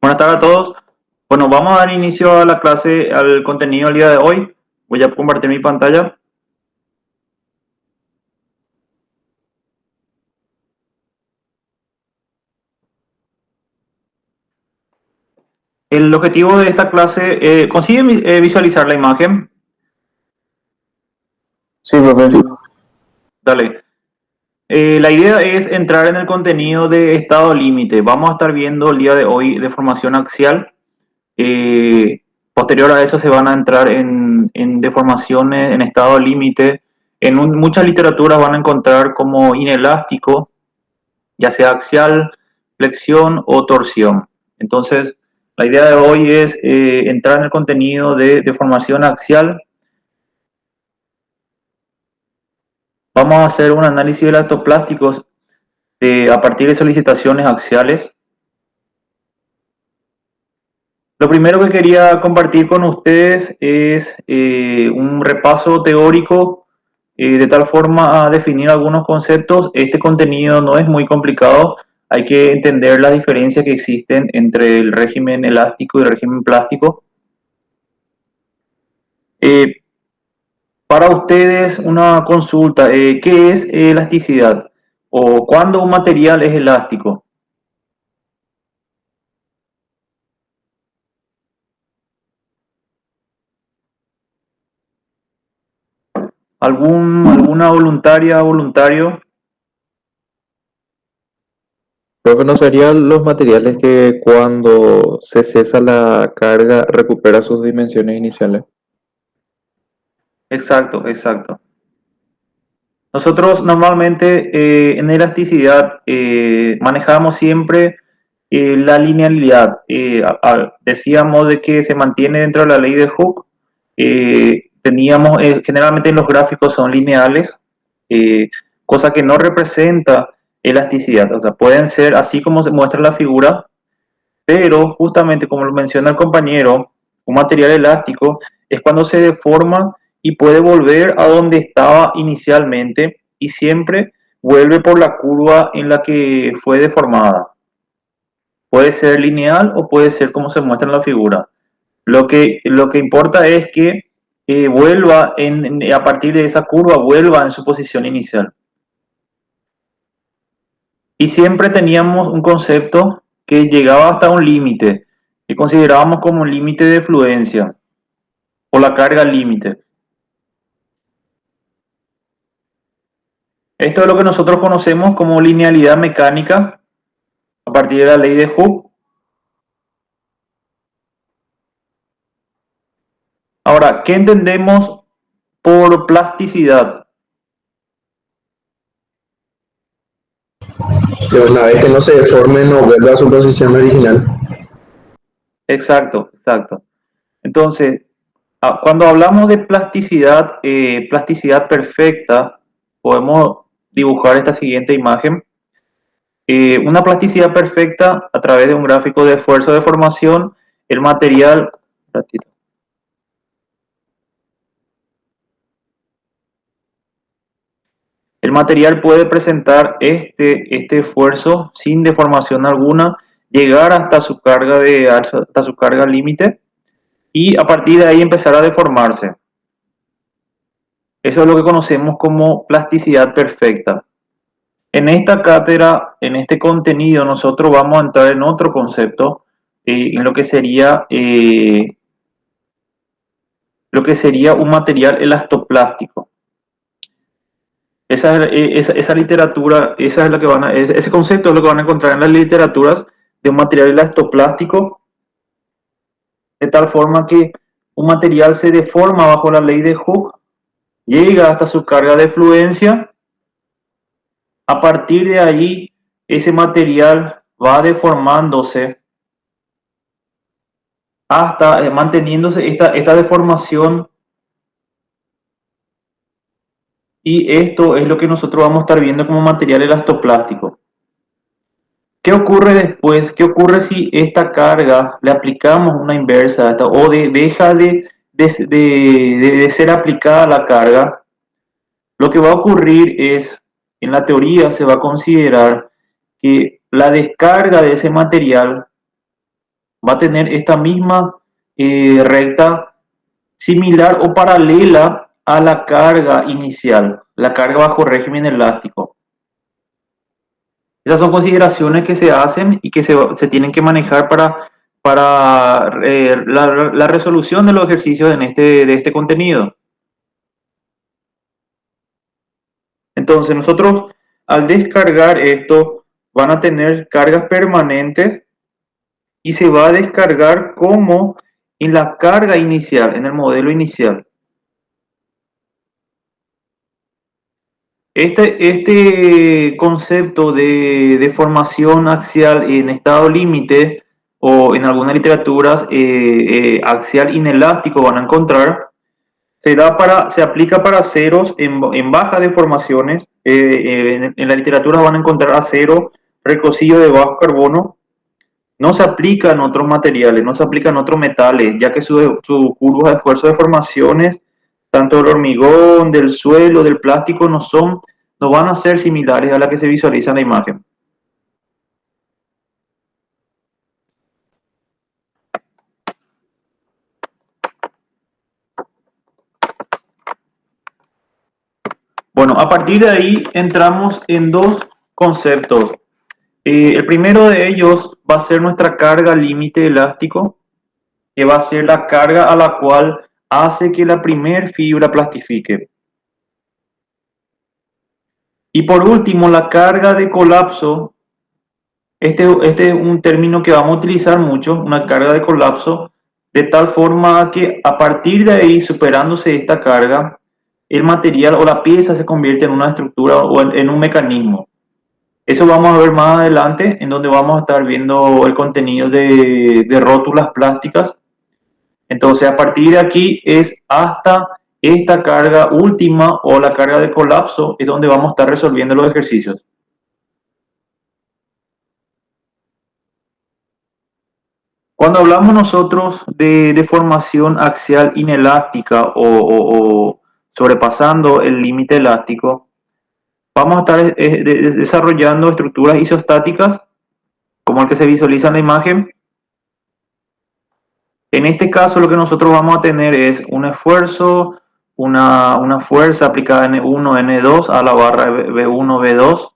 Buenas tardes a todos. Bueno, vamos a dar inicio a la clase, al contenido del día de hoy. Voy a compartir mi pantalla. El objetivo de esta clase, ¿consiguen visualizar la imagen? Sí, profe. Dale. La idea es entrar en el contenido de estado límite. Vamos a estar viendo el día de hoy deformación axial. Posterior a eso se van a entrar en deformaciones en estado límite. Muchas literaturas van a encontrar como inelástico, ya sea axial, flexión o torsión. Entonces, la idea de hoy es entrar en el contenido de deformación axial. Vamos a hacer un análisis de elastoplácticos a partir de solicitaciones axiales. Lo primero que quería compartir con ustedes es un repaso teórico de tal forma a definir algunos conceptos. Este contenido no es muy complicado, hay que entender las diferencias que existen entre el régimen elástico y el régimen plástico. Eh, para ustedes una consulta, ¿qué es elasticidad? ¿O cuándo un material es elástico? ¿Alguna voluntaria, voluntario? Profe, ¿no serían los materiales que cuando se cesa la carga recupera sus dimensiones iniciales? Exacto, exacto. Nosotros normalmente en elasticidad manejamos siempre la linealidad. Decíamos de que se mantiene dentro de la ley de Hooke. Generalmente los gráficos son lineales, eh, cosa que no representa elasticidad. O sea, pueden ser así como se muestra la figura, pero justamente como lo menciona el compañero, un material elástico es cuando se deforma y puede volver a donde estaba inicialmente y siempre vuelve por la curva en la que fue deformada. Puede ser lineal o puede ser como se muestra en la figura. Lo que importa es que vuelva a partir de esa curva, vuelva en su posición inicial. Y siempre teníamos un concepto que llegaba hasta un límite, que considerábamos como un límite de fluencia o la carga límite. Esto es lo que nosotros conocemos como linealidad mecánica a partir de la ley de Hooke. Ahora, ¿qué entendemos por plasticidad? Que una vez que no se deforme no vuelva a su posición original. Exacto, exacto. Entonces, cuando hablamos de plasticidad, plasticidad perfecta, podemos dibujar esta siguiente imagen. Una plasticidad perfecta a través de un gráfico de esfuerzo de formación, el material, el material puede presentar este esfuerzo sin deformación alguna, llegar hasta su carga límite y a partir de ahí empezar a deformarse. Eso es lo que conocemos como plasticidad perfecta. En esta cátedra, en este contenido, nosotros vamos a entrar en otro concepto, en lo que sería un material elastoplástico. Esa literatura, esa es la que ese concepto es lo que van a encontrar en las literaturas de un material elastoplástico, de tal forma que un material se deforma bajo la ley de Hooke, llega hasta su carga de fluencia. A partir de ahí, ese material va deformándose hasta manteniéndose esta deformación, y esto es lo que nosotros vamos a estar viendo como material elastoplástico. ¿Qué ocurre después? ¿Qué ocurre si esta carga le aplicamos una inversa o deja de ser aplicada la carga? Lo que va a ocurrir es, en la teoría se va a considerar que la descarga de ese material va a tener esta misma recta similar o paralela a la carga inicial, la carga bajo régimen elástico. Esas son consideraciones que se hacen y que se tienen que manejar para la resolución de los ejercicios de este contenido. Entonces nosotros al descargar esto van a tener cargas permanentes y se va a descargar como en la carga inicial, en el modelo inicial. Este concepto de deformación axial en estado límite o en algunas literaturas axial inelástico van a encontrar, se aplica para aceros en bajas deformaciones. En la literatura van a encontrar acero recocido de bajo carbono. No se aplica en otros materiales, no se aplica en otros metales, ya que su curva de esfuerzo de formaciones, tanto del hormigón, del suelo, del plástico, no van a ser similares a la que se visualiza en la imagen. Bueno, a partir de ahí entramos en dos conceptos. El primero de ellos va a ser nuestra carga límite elástico, que va a ser la carga a la cual hace que la primer fibra plastifique. Y por último, la carga de colapso. Este es un término que vamos a utilizar mucho, una carga de colapso, de tal forma que a partir de ahí, superándose esta carga, el material o la pieza se convierte en una estructura o en un mecanismo. Eso vamos a ver más adelante, en donde vamos a estar viendo el contenido de rótulas plásticas. Entonces, a partir de aquí es hasta esta carga última o la carga de colapso, es donde vamos a estar resolviendo los ejercicios. Cuando hablamos nosotros de deformación axial inelástica o sobrepasando el límite elástico, vamos a estar desarrollando estructuras isostáticas, como el que se visualiza en la imagen. En este caso lo que nosotros vamos a tener es un esfuerzo, una fuerza aplicada N1, N2 a la barra B1, B2.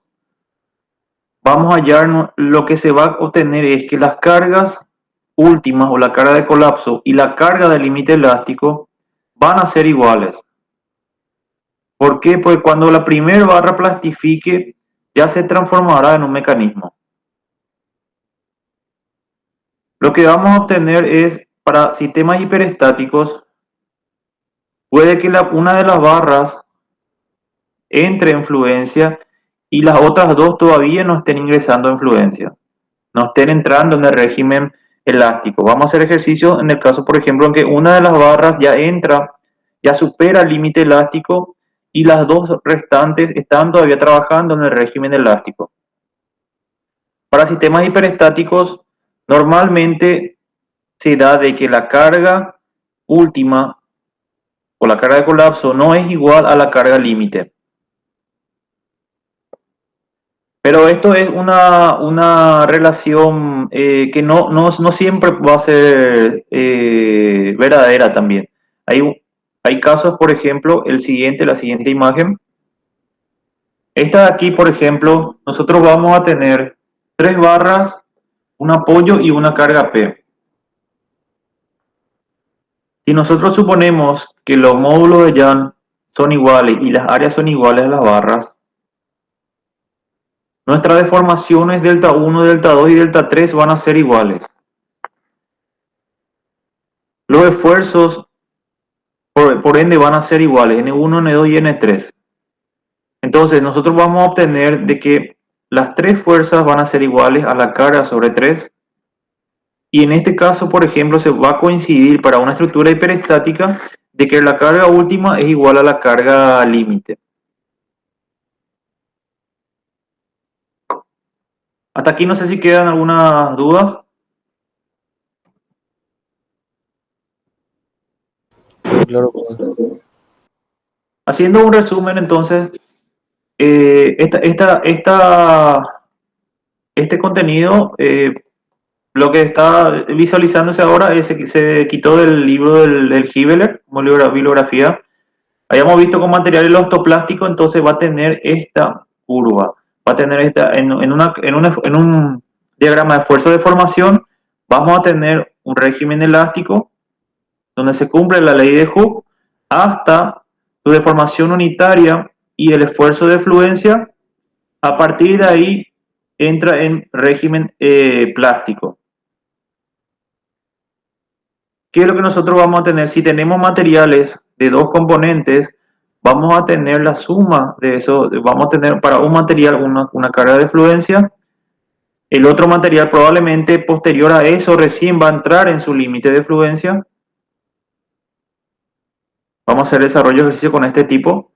Vamos a hallar, lo que se va a obtener es que las cargas últimas o la carga de colapso y la carga de límite elástico van a ser iguales. ¿Por qué? Pues cuando la primera barra plastifique ya se transformará en un mecanismo. Lo que vamos a obtener es, para sistemas hiperestáticos, puede que una de las barras entre en fluencia y las otras dos todavía no estén ingresando en fluencia, no estén entrando en el régimen elástico. Vamos a hacer ejercicio en el caso, por ejemplo, en que una de las barras ya entra, ya supera el límite elástico y las dos restantes están todavía trabajando en el régimen elástico. Para sistemas hiperestáticos, normalmente se da de que la carga última o la carga de colapso no es igual a la carga límite. Pero esto es una relación que no siempre va a ser verdadera también. Hay casos, por ejemplo, la siguiente imagen. Esta de aquí, por ejemplo, nosotros vamos a tener 3 barras, un apoyo y una carga P. Si nosotros suponemos que los módulos de Young son iguales y las áreas son iguales a las barras, nuestras deformaciones delta 1, delta 2 y delta 3 van a ser iguales. Los esfuerzos, por ende, van a ser iguales, N1, N2 y N3. Entonces, nosotros vamos a obtener de que las 3 fuerzas van a ser iguales a la carga sobre 3. Y en este caso, por ejemplo, se va a coincidir para una estructura hiperestática de que la carga última es igual a la carga límite. Hasta aquí no sé si quedan algunas dudas. Claro. Haciendo un resumen, entonces, este contenido lo que está visualizándose ahora es que se quitó del libro del Hibeler, como bibliografía. Habíamos visto con material elastoplástico, entonces va a tener esta curva. Va a tener esta, en un diagrama de esfuerzo de formación, vamos a tener un régimen elástico donde se cumple la ley de Hooke hasta su deformación unitaria y el esfuerzo de fluencia. A partir de ahí entra en régimen plástico. ¿Qué es lo que nosotros vamos a tener? Si tenemos materiales de dos componentes, vamos a tener la suma de eso. Vamos a tener para un material una carga de fluencia. El otro material probablemente posterior a eso recién va a entrar en su límite de fluencia. Vamos a hacer desarrollo de ejercicio con este tipo.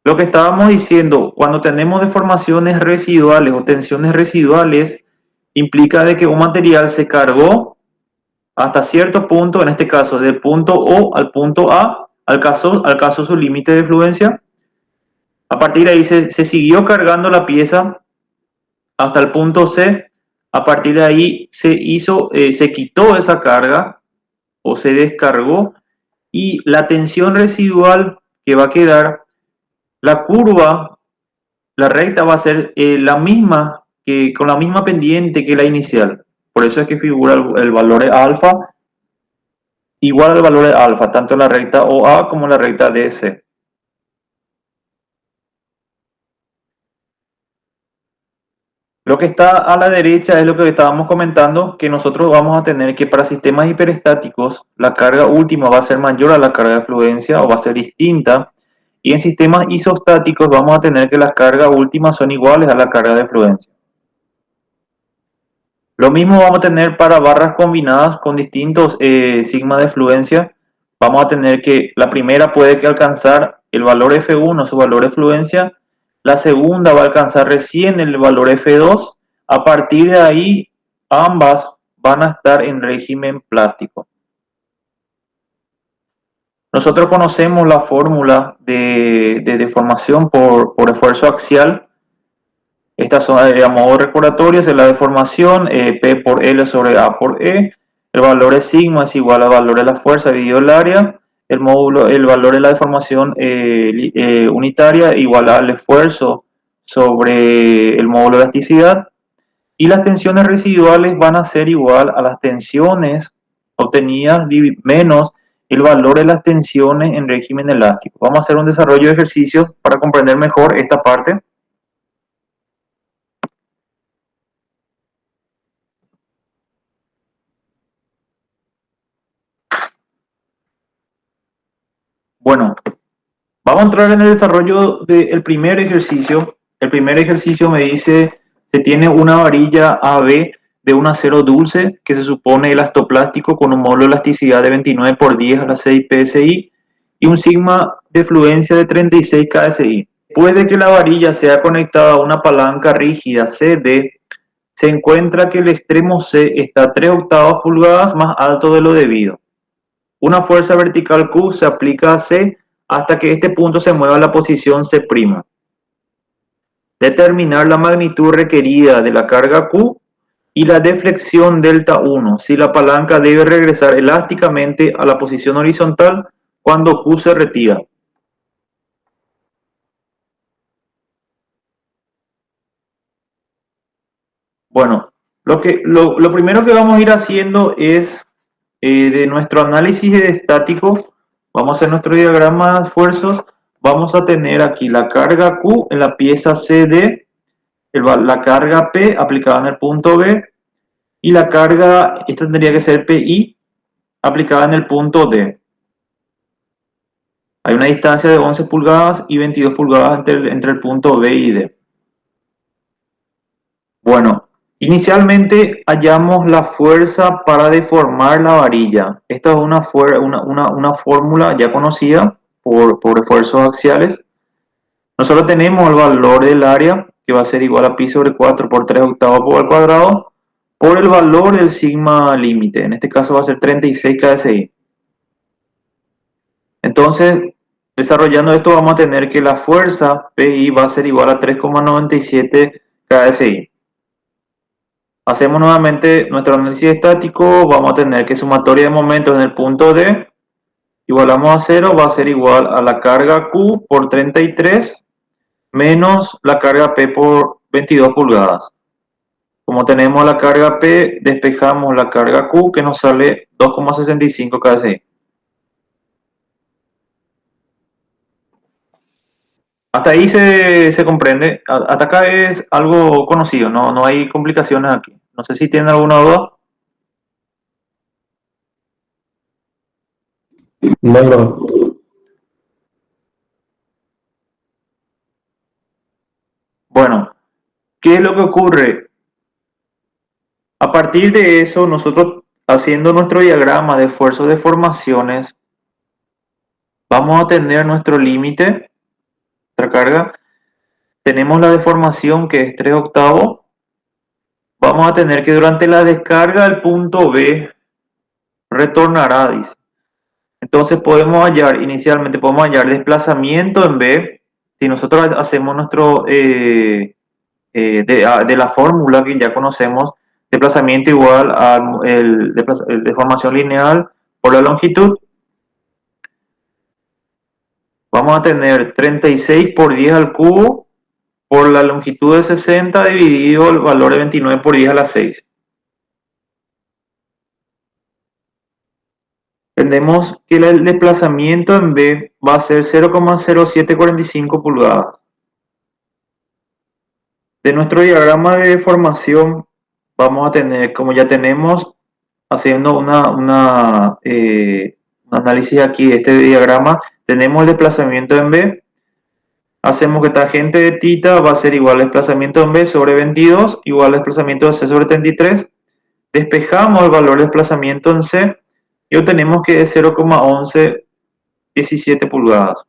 Lo que estábamos diciendo, cuando tenemos deformaciones residuales o tensiones residuales, implica de que un material se cargó hasta cierto punto, en este caso del punto O al punto A, alcanzó su límite de fluencia. A partir de ahí se siguió cargando la pieza hasta el punto C. A partir de ahí se quitó esa carga o se descargó, y la tensión residual que va a quedar, la curva, la recta va a ser la misma, con la misma pendiente que la inicial. Por eso es que figura el valor de alfa igual al valor de alfa, tanto en la recta OA como en la recta DC. Lo que está a la derecha es lo que estábamos comentando, que nosotros vamos a tener que para sistemas hiperestáticos la carga última va a ser mayor a la carga de fluencia o va a ser distinta, y en sistemas isostáticos vamos a tener que las cargas últimas son iguales a la carga de fluencia. Lo mismo vamos a tener para barras combinadas con distintos sigma de fluencia. Vamos a tener que la primera puede que alcanzar el valor F1, su valor de fluencia. La segunda va a alcanzar recién el valor F2. A partir de ahí, ambas van a estar en régimen plástico. Nosotros conocemos la fórmula de deformación por esfuerzo axial. Estas son, a modo recordatorio, es la deformación, P por L sobre A por E. El valor de sigma es igual al valor de la fuerza dividido el área. El valor de la deformación unitaria igual al esfuerzo sobre el módulo de elasticidad. Y las tensiones residuales van a ser igual a las tensiones obtenidas menos el valor de las tensiones en régimen elástico. Vamos a hacer un desarrollo de ejercicios para comprender mejor esta parte. Bueno, vamos a entrar en el desarrollo del primer ejercicio. El primer ejercicio me dice, se tiene una varilla AB de un acero dulce que se supone elastoplástico con un módulo de elasticidad de 29 por 10 a la 6 psi y un sigma de fluencia de 36 ksi. Después de que la varilla sea conectada a una palanca rígida CD, se encuentra que el extremo C está 3/8 pulgadas más alto de lo debido. Una fuerza vertical Q se aplica a C hasta que este punto se mueva a la posición C'. Determinar la magnitud requerida de la carga Q y la deflexión delta 1, si la palanca debe regresar elásticamente a la posición horizontal cuando Q se retira. Bueno, lo primero que vamos a ir haciendo es de nuestro análisis de estático, vamos a hacer nuestro diagrama de esfuerzos. Vamos a tener aquí la carga Q en la pieza CD, la carga P aplicada en el punto B y la carga, esta tendría que ser PI, aplicada en el punto D. Hay una distancia de 11 pulgadas y 22 pulgadas entre el punto B y D. Bueno, inicialmente hallamos la fuerza para deformar la varilla. Esta es una fórmula ya conocida por esfuerzos axiales. Nosotros tenemos el valor del área, que va a ser igual a pi sobre 4 por 3/8 al cuadrado, por el valor del sigma límite. En este caso va a ser 36 ksi. Entonces, desarrollando esto, vamos a tener que la fuerza PI va a ser igual a 3,97 ksi. Hacemos nuevamente nuestro análisis estático, vamos a tener que sumatoria de momentos en el punto D, igualamos a 0, va a ser igual a la carga Q por 33 menos la carga P por 22 pulgadas. Como tenemos la carga P, despejamos la carga Q que nos sale 2,65 kSI. Hasta ahí se comprende. Hasta acá es algo conocido, no hay complicaciones aquí. No sé si tienen alguna duda. Bueno, Bueno, ¿qué es lo que ocurre? A partir de eso, nosotros haciendo nuestro diagrama de esfuerzos de formaciones, vamos a tener nuestro límite, nuestra carga. Tenemos la deformación que es 3 octavos. Vamos a tener que durante la descarga el punto B retornará, dice. Entonces inicialmente podemos hallar desplazamiento en B. Si nosotros hacemos nuestro, de la fórmula que ya conocemos, desplazamiento igual a el deformación lineal por la longitud, vamos a tener 36 por 10 al cubo por la longitud de 60 dividido el valor de 29 por 10 a la 6. Tenemos que el desplazamiento en B va a ser 0,0745 pulgadas. De nuestro diagrama de deformación vamos a tener, como ya tenemos, haciendo un análisis aquí de este diagrama, tenemos el desplazamiento en B. Hacemos que tangente de θ va a ser igual al desplazamiento en B sobre 22, igual al desplazamiento de C sobre 33. Despejamos el valor de desplazamiento en C y obtenemos que es 0,1117 pulgadas.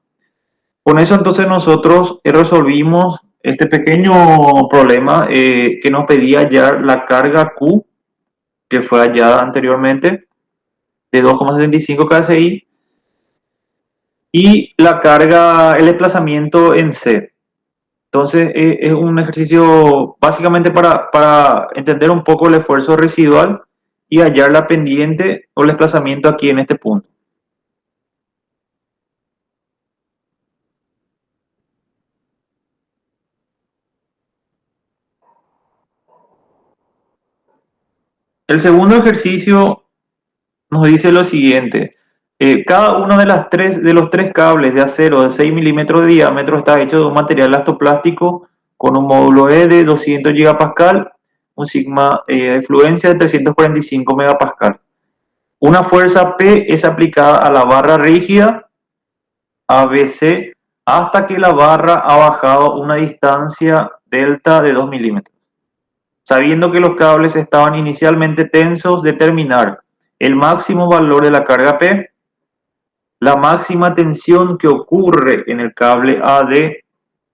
Con eso entonces nosotros resolvimos este pequeño problema que nos pedía hallar la carga Q, que fue hallada anteriormente, de 2,65 kSI, y la carga, el desplazamiento en C. Entonces es un ejercicio básicamente para entender un poco el esfuerzo residual y hallar la pendiente o el desplazamiento aquí en este punto. El segundo ejercicio nos dice lo siguiente. Cada uno de los tres cables de acero de 6 milímetros de diámetro está hecho de un material elastoplástico con un módulo E de 200 gigapascal, un sigma de fluencia de 345 megapascal. Una fuerza P es aplicada a la barra rígida ABC hasta que la barra ha bajado una distancia delta de 2 milímetros. Sabiendo que los cables estaban inicialmente tensos, determinar el máximo valor de la carga P, la máxima tensión que ocurre en el cable AD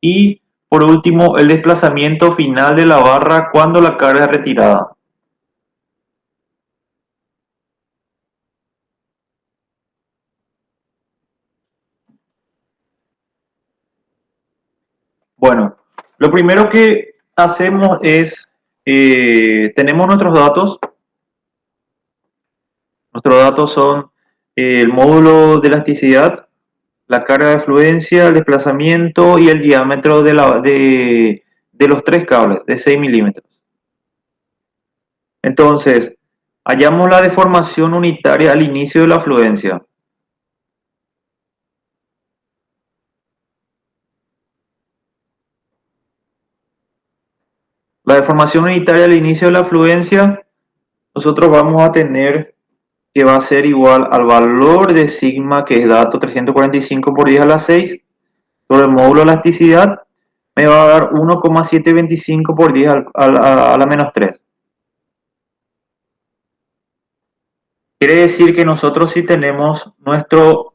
y, por último, el desplazamiento final de la barra cuando la carga es retirada. Bueno, lo primero que hacemos es, tenemos nuestros datos. Nuestros datos son el módulo de elasticidad, la carga de fluencia, el desplazamiento y el diámetro de los tres cables de 6 milímetros. Entonces, hallamos la deformación unitaria al inicio de la fluencia. La deformación unitaria al inicio de la fluencia, nosotros vamos a tener que va a ser igual al valor de sigma, que es dato 345 por 10 a la 6, sobre el módulo de elasticidad, me va a dar 1,725 por 10 a la menos 3. Quiere decir que nosotros si tenemos nuestro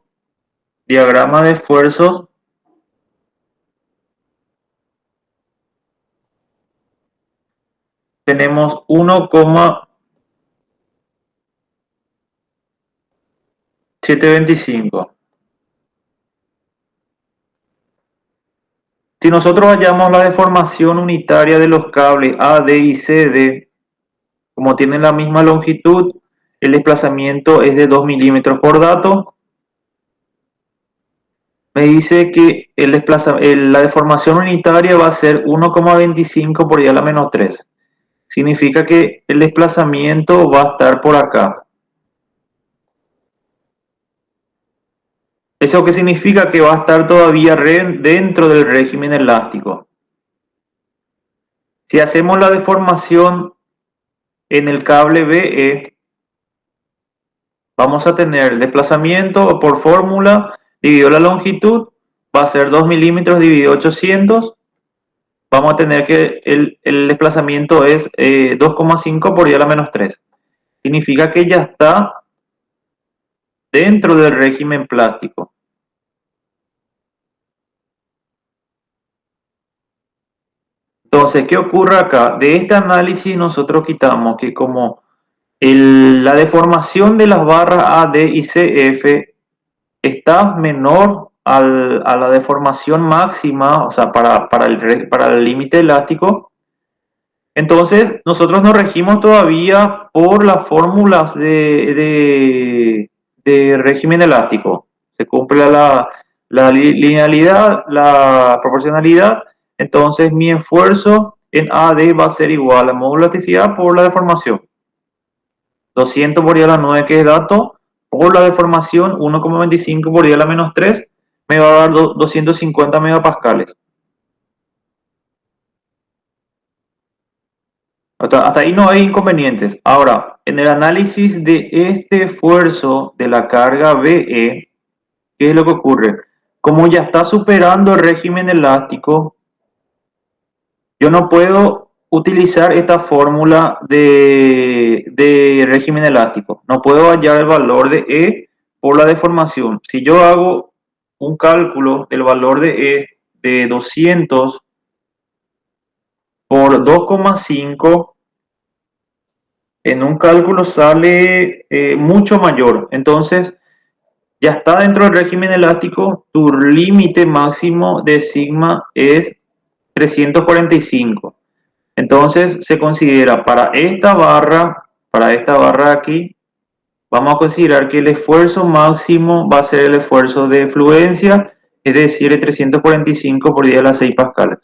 diagrama de esfuerzos, tenemos 1,725. Si nosotros hallamos la deformación unitaria de los cables AD y CD, como tienen la misma longitud, el desplazamiento es de 2 milímetros por dato. Me dice que la deformación unitaria va a ser 1,25 por 10 a la menos 3. Significa que el desplazamiento va a estar por acá. ¿Eso qué significa? Que va a estar todavía dentro del régimen elástico. Si hacemos la deformación en el cable BE, vamos a tener el desplazamiento por fórmula dividido la longitud, va a ser 2 milímetros dividido 800. Vamos a tener que el desplazamiento es 2,5 por 10 a la menos 3. Significa que ya está dentro del régimen plástico. Entonces, ¿qué ocurre acá? De este análisis nosotros quitamos que como la deformación de las barras AD y CF está menor a la deformación máxima, o sea, para el límite elástico, entonces nosotros nos regimos todavía por las fórmulas de régimen elástico. Se cumple la linealidad, la proporcionalidad. Entonces mi esfuerzo en AD va a ser igual a módulo de elasticidad por la deformación. 200 por 10 a la 9, que es dato, por la deformación 1,25 por 10 a la menos 3, me va a dar 250 megapascales. Hasta ahí no hay inconvenientes. Ahora, en el análisis de este esfuerzo de la carga BE, ¿qué es lo que ocurre? Como ya está superando el régimen elástico, yo no puedo utilizar esta fórmula de régimen elástico. No puedo hallar el valor de E por la deformación. Si yo hago un cálculo del valor de E de 200 por 2,5, en un cálculo sale mucho mayor. Entonces, ya está dentro del régimen elástico, tu límite máximo de sigma es 345. Entonces se considera para esta barra aquí, vamos a considerar que el esfuerzo máximo va a ser el esfuerzo de fluencia, es decir, el 345 por 10 a las 6 pascales.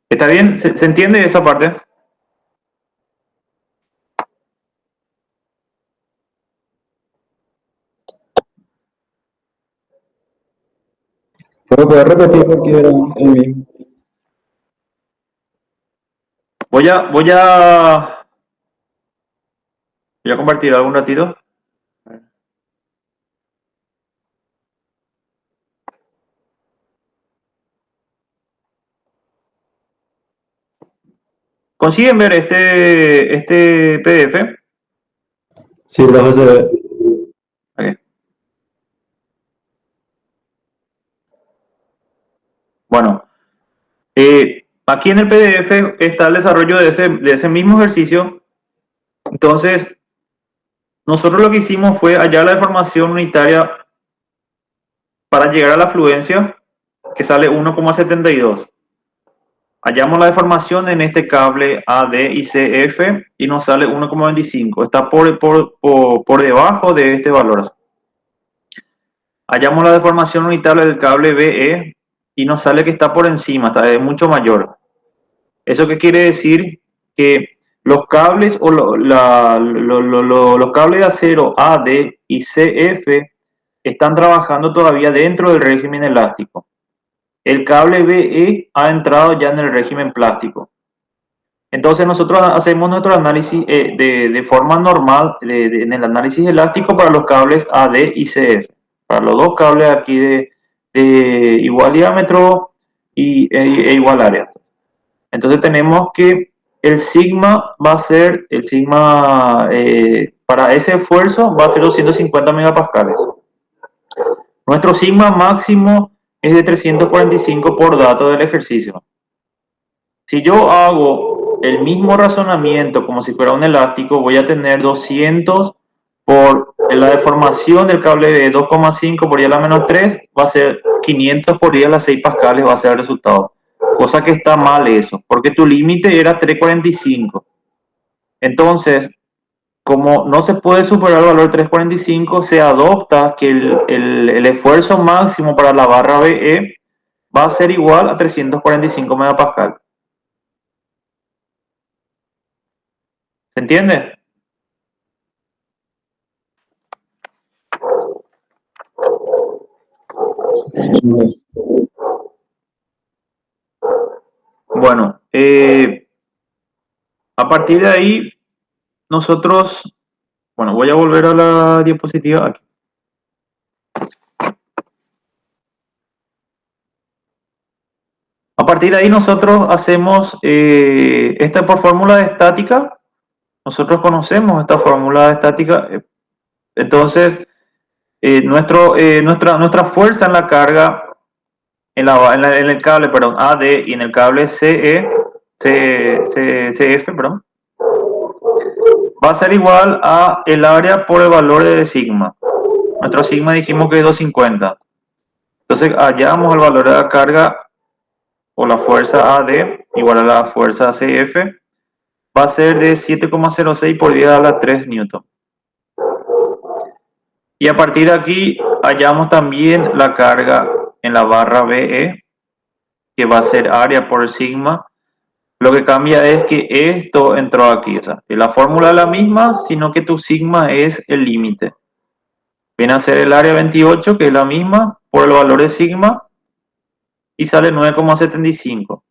¿Está bien? ¿Se entiende esa parte? ¿Pero puedes repetir porque era el mismo? Voy a compartir algún ratito. ¿Consiguen ver este PDF? Sí, profesor. Okay. Bueno, aquí en el PDF está el desarrollo de ese mismo ejercicio. Entonces, nosotros lo que hicimos fue hallar la deformación unitaria para llegar a la fluencia, que sale 1,72. Hallamos la deformación en este cable AD y CF y nos sale 1,25. Está por debajo de este valor. Hallamos la deformación unitaria del cable BE y nos sale que está por encima, es mucho mayor. ¿Eso qué quiere decir? Que los cables o los cables de acero AD y CF están trabajando todavía dentro del régimen elástico. El cable BE ha entrado ya en el régimen plástico. Entonces nosotros hacemos nuestro análisis de forma normal en el análisis elástico para los cables AD y CF. Para los dos cables aquí de igual diámetro e igual área. Entonces tenemos que el sigma va a ser, para ese esfuerzo va a ser 250 megapascales. Nuestro sigma máximo es de 345 por dato del ejercicio. Si yo hago el mismo razonamiento como si fuera un elástico, voy a tener 200 por la deformación del cable de 2,5 por 10 a la menos 3, va a ser 500 por 10 a las 6 pascales, va a ser el resultado. cosa que está mal eso, porque tu límite era 345. Entonces, como no se puede superar el valor 345, se adopta que el esfuerzo máximo para la barra BE va a ser igual a 345 megapascal. ¿Se entiende? Bueno, a partir de ahí, nosotros, bueno, voy a volver a la diapositiva aquí. A partir de ahí nosotros hacemos, esta por fórmula de estática, nosotros conocemos esta fórmula de estática, entonces nuestra fuerza en la carga, en el cable, perdón, AD y en el cable CF, perdón, va a ser igual a el área por el valor de sigma. Nuestro sigma dijimos que es 250. Entonces hallamos el valor de la carga o la fuerza AD igual a la fuerza CF, va a ser de 7,06 por 10 a la 3 newton. Y a partir de aquí hallamos también la carga en la barra BE, que va a ser área por sigma. Lo que cambia es que esto entró aquí, o sea, que la fórmula es la misma, sino que tu sigma es el límite. Viene a ser el área 28, que es la misma, por el valor de sigma, y sale 9,75.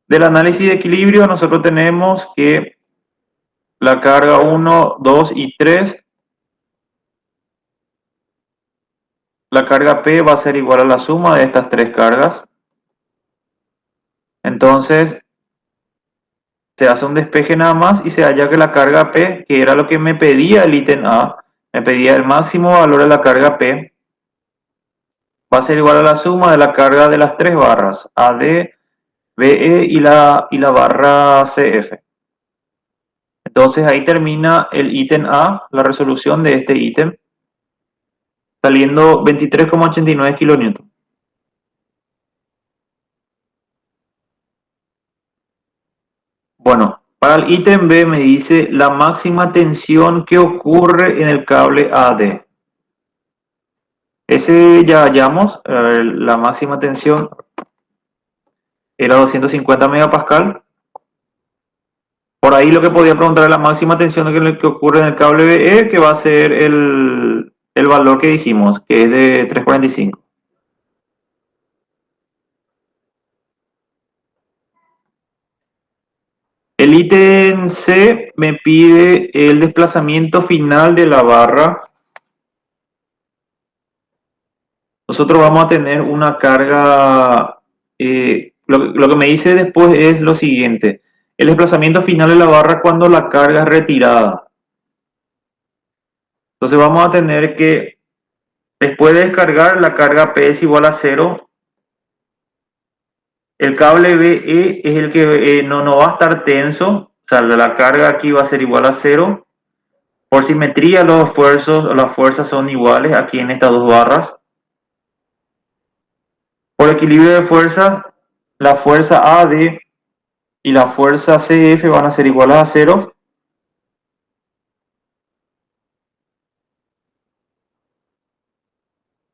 Del análisis de equilibrio nosotros tenemos que la carga 1, 2 y 3, la carga P va a ser igual a la suma de estas tres cargas. Entonces se hace un despeje nada más y se halla que la carga P, que era lo que me pedía el ítem A, me pedía el máximo valor de la carga P, va a ser igual a la suma de la carga de las tres barras, AD, BE y la barra CF. Entonces ahí termina el ítem A, la resolución de este ítem, saliendo 23,89 kilonewton. Bueno, para el ítem B me dice la máxima tensión que ocurre en el cable AD. Ese ya hallamos, la máxima tensión era 250 megapascal. Por ahí lo que podía preguntar es la máxima tensión que ocurre en el cable BE, que va a ser el valor que dijimos, que es de 345. El ítem C me pide el desplazamiento final de la barra. Nosotros vamos a tener una carga, lo que me dice después es lo siguiente: el desplazamiento final de la barra cuando la carga es retirada. Entonces vamos a tener que, después de descargar, la carga P es igual a 0. El cable BE es el que no va a estar tenso, o sea, la carga aquí va a ser igual a 0. Por simetría, las fuerzas son iguales aquí en estas dos barras. Por equilibrio de fuerzas, la fuerza AD y la fuerza CF van a ser iguales a 0.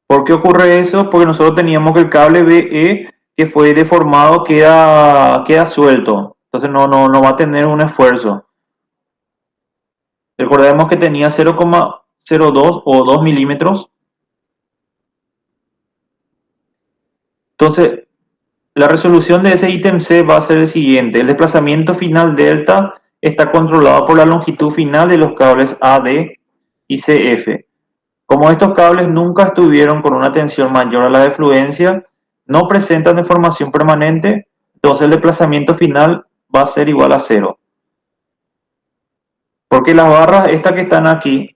¿Por qué ocurre eso? Porque nosotros teníamos que el cable BE que fue deformado queda suelto. Entonces no va a tener un esfuerzo. Recordemos que tenía 0,02 o 2 milímetros. Entonces, la resolución de ese ítem C va a ser el siguiente: el desplazamiento final delta está controlado por la longitud final de los cables AD y CF. Como estos cables nunca estuvieron con una tensión mayor a la de fluencia, no presentan deformación permanente, entonces el desplazamiento final va a ser igual a 0. Porque las barras estas que están aquí,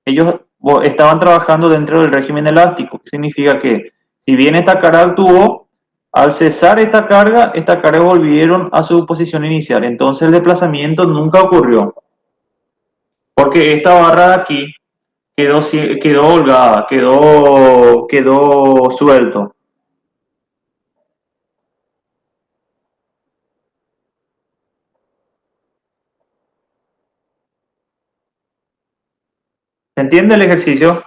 ellos estaban trabajando dentro del régimen elástico, que significa que si bien esta carga actuó, al cesar esta carga, estas cargas volvieron a su posición inicial. Entonces el desplazamiento nunca ocurrió. Porque esta barra de aquí quedó holgada, quedó suelto. ¿Se entiende el ejercicio?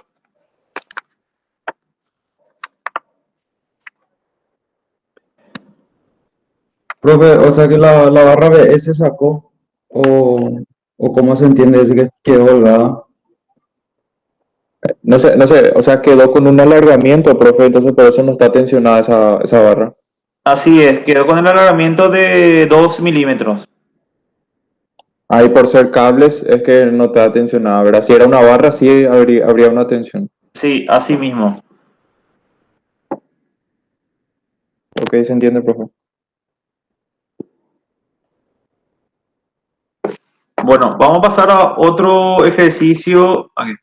Profe, o sea que la barra BS se sacó, o cómo se entiende ese que quedó holgada. No sé, o sea, quedó con un alargamiento, profe, entonces por eso no está tensionada esa barra. Así es, quedó con el alargamiento de 2 milímetros. Ahí por ser cables es que no está tensionada, ¿verdad? Si era una barra, sí habría una tensión. Sí, así mismo. Ok, se entiende, profe. Bueno, vamos a pasar a otro ejercicio. Aquí.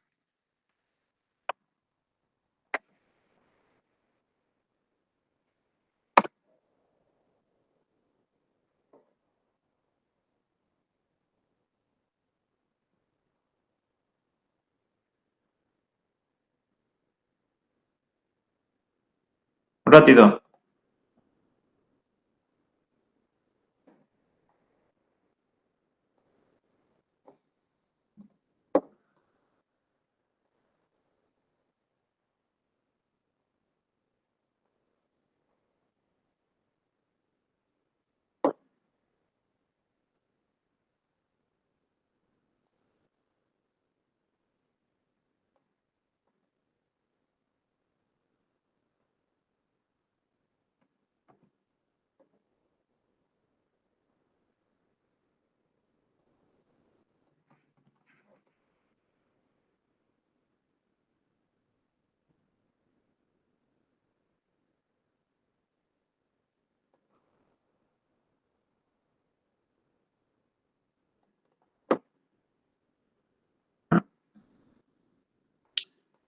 Un ratito.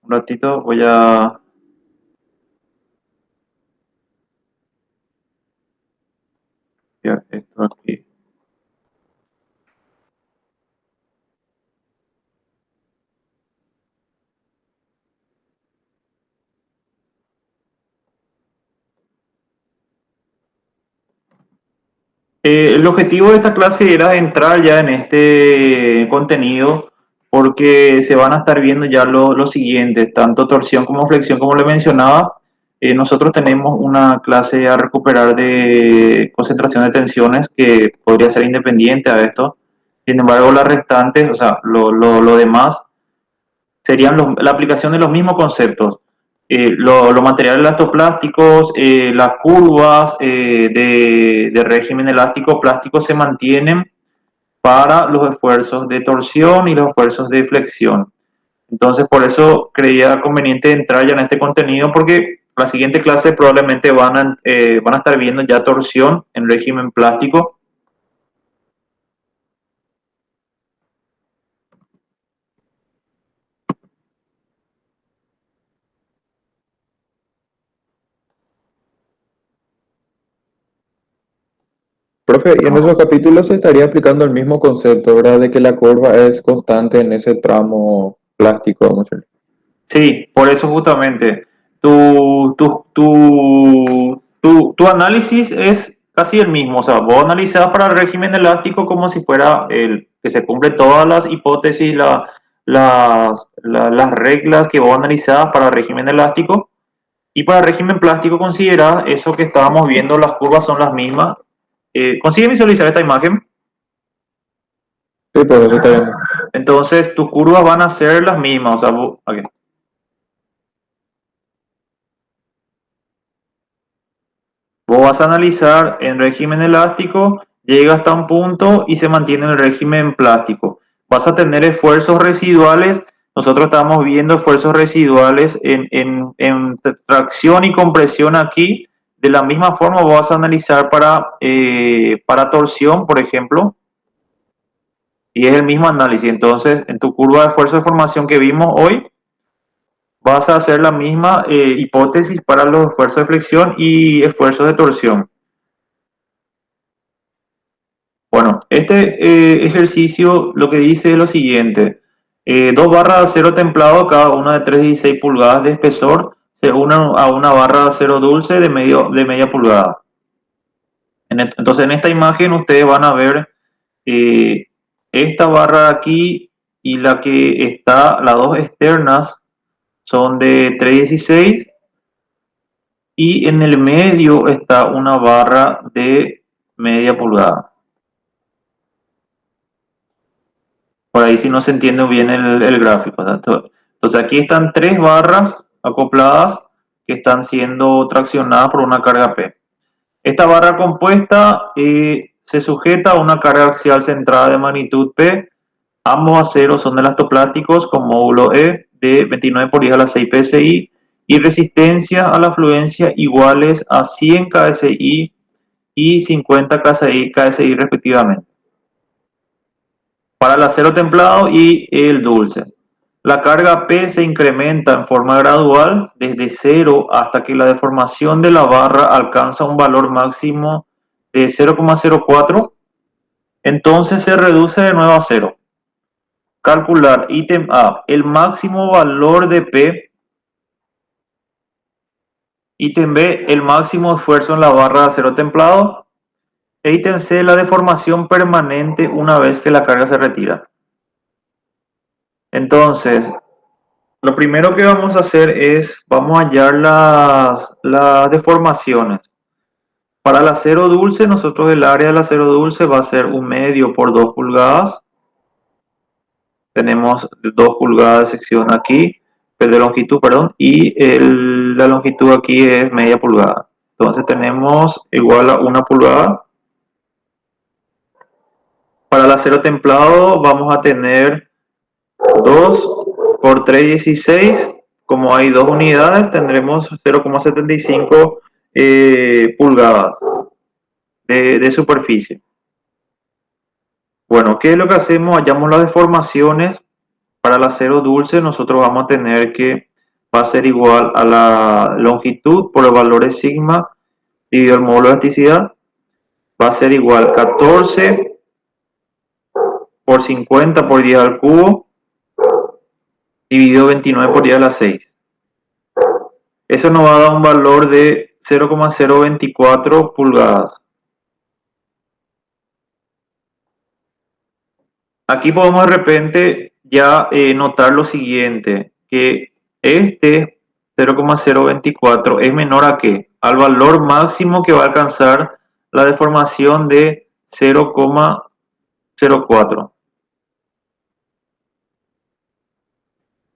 Un ratito, voy a copiar esto aquí. El objetivo de esta clase era entrar ya en este contenido porque se van a estar viendo ya los siguientes, tanto torsión como flexión, como le mencionaba. Nosotros tenemos una clase a recuperar de concentración de tensiones que podría ser independiente a esto. Sin embargo, las restantes, o sea, lo demás, serían la aplicación de los mismos conceptos. Los materiales elastoplásticos, las curvas de régimen elástico plástico se mantienen para los esfuerzos de torsión y los esfuerzos de flexión. Entonces, por eso creía conveniente entrar ya en este contenido, porque la siguiente clase probablemente van a estar viendo ya torsión en régimen plástico. Profe, y en esos capítulos se estaría aplicando el mismo concepto, ¿verdad? De que la curva es constante en ese tramo plástico, vamos a decir. Sí, por eso justamente tu análisis es casi el mismo. O sea, vos analizás para el régimen elástico como si fuera el que se cumple todas las hipótesis, las reglas que vos analizás para el régimen elástico. Y para el régimen plástico considerás eso que estábamos viendo, las curvas son las mismas. ¿Consigue visualizar esta imagen? Sí, profe, se está viendo. Entonces, tus curvas van a ser las mismas. O sea, okay. Vos vas a analizar en régimen elástico, llega hasta un punto y se mantiene en el régimen plástico. Vas a tener esfuerzos residuales. Nosotros estamos viendo esfuerzos residuales en tracción y compresión aquí. De la misma forma vas a analizar para torsión, por ejemplo, y es el mismo análisis. Entonces, en tu curva de esfuerzo de formación que vimos hoy, vas a hacer la misma hipótesis para los esfuerzos de flexión y esfuerzos de torsión. Bueno, este ejercicio lo que dice es lo siguiente. Dos barras de acero templado, cada una de 3,16 pulgadas de espesor, se unen a una barra de acero dulce de media pulgada. Entonces, en esta imagen ustedes van a ver esta barra aquí y la que está, las dos externas son de 316 y en el medio está una barra de media pulgada. Por ahí si no se entiende bien el gráfico, ¿verdad? Entonces aquí están tres barras acopladas que están siendo traccionadas por una carga P. Esta barra compuesta se sujeta a una carga axial centrada de magnitud P. Ambos aceros son elastoplásticos con módulo E de 29 por 10 a la 6 psi y resistencia a la fluencia iguales a 100 KSI y 50 KSI respectivamente. Para el acero templado y el dulce, la carga P se incrementa en forma gradual desde cero hasta que la deformación de la barra alcanza un valor máximo de 0,04, entonces se reduce de nuevo a cero. Calcular ítem A, el máximo valor de P. Ítem B, el máximo esfuerzo en la barra de acero templado. E ítem C, la deformación permanente una vez que la carga se retira. Entonces, lo primero que vamos a hacer es, vamos a hallar las deformaciones. Para el acero dulce, nosotros el área del acero dulce va a ser 1/2 por 2 pulgadas. Tenemos 2 pulgadas de sección aquí, de longitud, perdón, y la longitud aquí es media pulgada. Entonces tenemos igual a 1 pulgada. Para el acero templado vamos a tener 2 por 3,16. Como hay dos unidades, tendremos 0,75 pulgadas de superficie. Bueno, ¿qué es lo que hacemos? Hallamos las deformaciones. Para el acero dulce nosotros vamos a tener que va a ser igual a la longitud por el valor de sigma dividido el módulo de elasticidad. Va a ser igual a 14 por 50 por 10 al cubo dividido 29 por 10 a la 6. Eso nos va a dar un valor de 0,024 pulgadas. Aquí podemos de repente ya notar lo siguiente, que este 0,024 es menor a ¿qué? Al valor máximo que va a alcanzar la deformación de 0,04.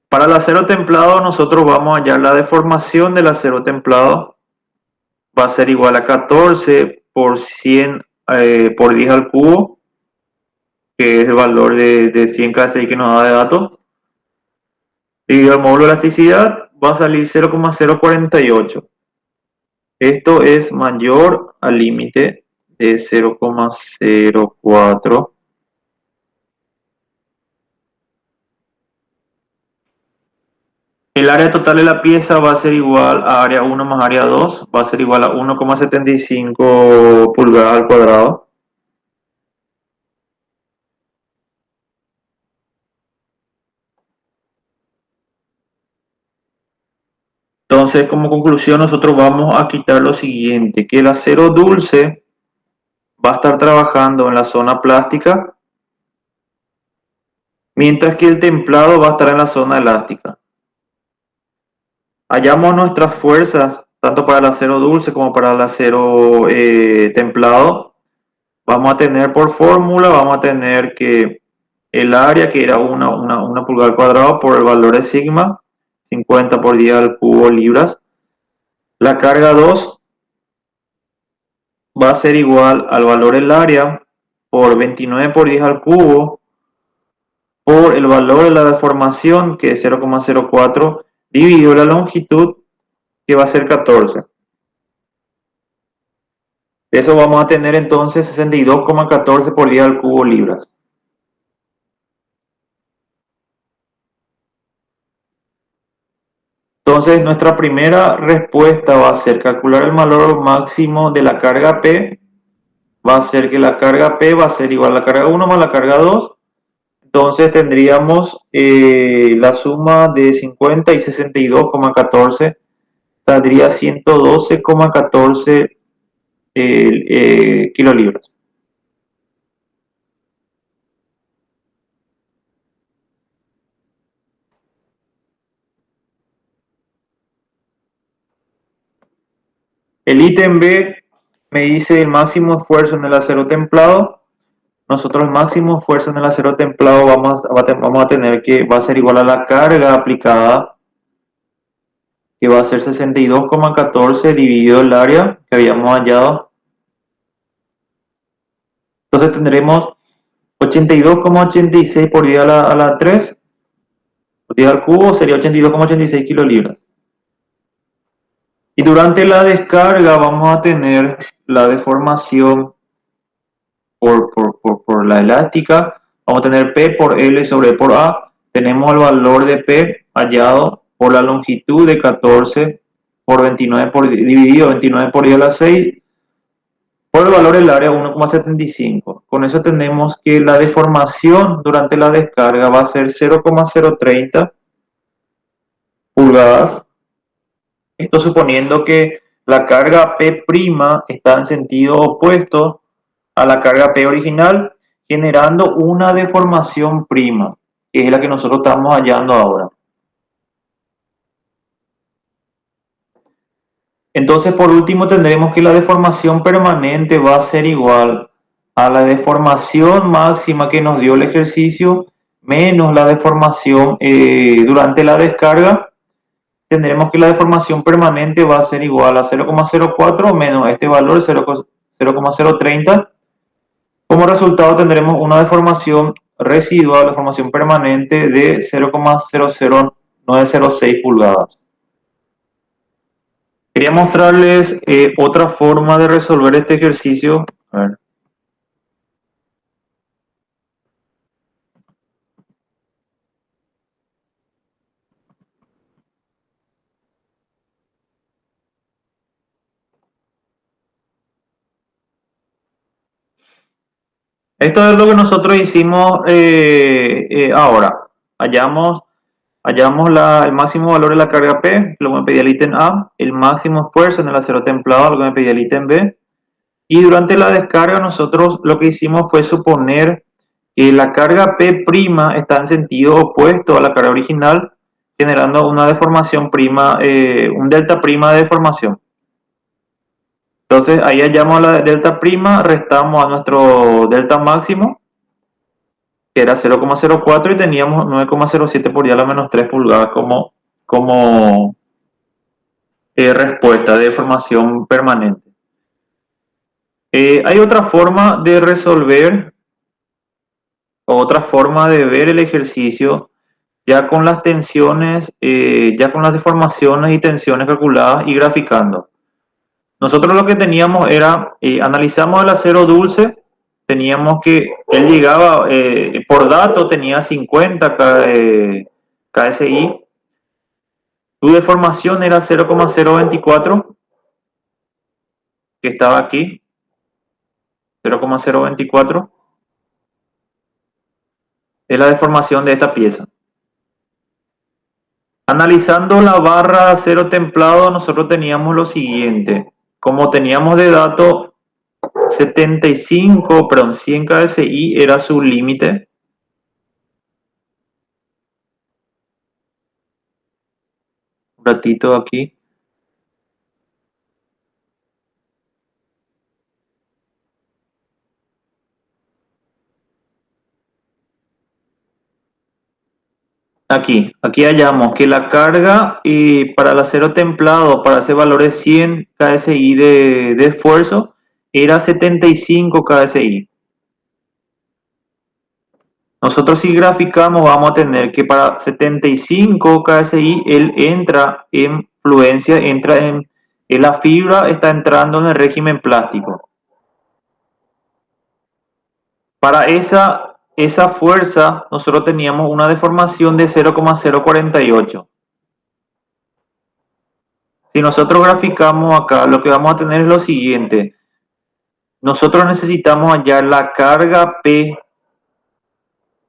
Para el acero templado nosotros vamos a hallar la deformación del acero templado. Va a ser igual a 14 por 100 por 10 al cubo, que es el valor de 100 KSI que nos da de datos. Y el módulo de elasticidad va a salir 0,048. Esto es mayor al límite de 0,04. El área total de la pieza va a ser igual a área 1 más área 2, va a ser igual a 1,75 pulgadas al cuadrado. Entonces, como conclusión, nosotros vamos a quitar lo siguiente, que el acero dulce va a estar trabajando en la zona plástica, mientras que el templado va a estar en la zona elástica. Hallamos nuestras fuerzas, tanto para el acero dulce como para el acero templado. Vamos a tener por fórmula, vamos a tener que el área, que era una pulgada al cuadrado, por el valor de sigma, 50 por 10 al cubo libras. La carga 2 va a ser igual al valor del área por 29 por 10 al cubo por el valor de la deformación, que es 0,04, dividido la longitud, que va a ser 14. De eso vamos a tener entonces 62,14 por 10 al cubo libras. Entonces nuestra primera respuesta va a ser calcular el valor máximo de la carga P. Va a ser que la carga P va a ser igual a la carga 1 más la carga 2. Entonces tendríamos la suma de 50 y 62,14. Saldría 112,14 kilolibras. El ítem B me dice el máximo esfuerzo en el acero templado. Nosotros el máximo esfuerzo en el acero templado vamos a tener que va a ser igual a la carga aplicada, que va a ser 62,14 dividido el área que habíamos hallado. Entonces tendremos 82,86 por 10 a la 3, por 10 al cubo, sería 82,86 kilolibras. Y durante la descarga vamos a tener la deformación por la elástica. Vamos a tener P por L sobre por A. Tenemos el valor de P hallado por la longitud de 14 por 29 dividido 29 por 10 a la 6 por el valor del área 1,75. Con eso tenemos que la deformación durante la descarga va a ser 0,030 pulgadas. Esto suponiendo que la carga P' está en sentido opuesto a la carga P original, generando una deformación prima, que es la que nosotros estamos hallando ahora. Entonces, por último, tendremos que la deformación permanente va a ser igual a la deformación máxima que nos dio el ejercicio menos la deformación durante la descarga. Tendremos que la deformación permanente va a ser igual a 0,04 menos este valor 0,030. Como resultado tendremos una deformación residual, deformación permanente de 0,00906 pulgadas. Quería mostrarles otra forma de resolver este ejercicio. A ver. Esto es lo que nosotros hicimos ahora. Hallamos el máximo valor de la carga P, lo que me pedía el ítem A, el máximo esfuerzo en el acero templado, lo que me pedía el ítem B. Y durante la descarga nosotros lo que hicimos fue suponer que la carga P' está en sentido opuesto a la carga original, generando una deformación prima, un delta prima de deformación. Entonces ahí hallamos la delta prima, restamos a nuestro delta máximo, que era 0,04, y teníamos 9,07 por 10 a la menos 3 pulgadas como respuesta de deformación permanente. Hay otra forma de resolver, otra forma de ver el ejercicio, ya con las tensiones, ya con las deformaciones y tensiones calculadas y graficando. Nosotros lo que teníamos era, analizamos el acero dulce, teníamos que, él llegaba, por dato tenía 50 KSI, su deformación era 0,024, que estaba aquí, 0,024, es la deformación de esta pieza. Analizando la barra de acero templado, nosotros teníamos lo siguiente. Como teníamos de dato 100 KSI era su límite. Un ratito aquí. Aquí hallamos que la carga para el acero templado, para ese valor de 100 KSI de esfuerzo, era 75 KSI. Nosotros si graficamos vamos a tener que para 75 KSI él entra en fluencia, la fibra está entrando en el régimen plástico. Para esa fuerza nosotros teníamos una deformación de 0,048. Si nosotros graficamos acá, lo que vamos a tener es lo siguiente. Nosotros necesitamos hallar la carga P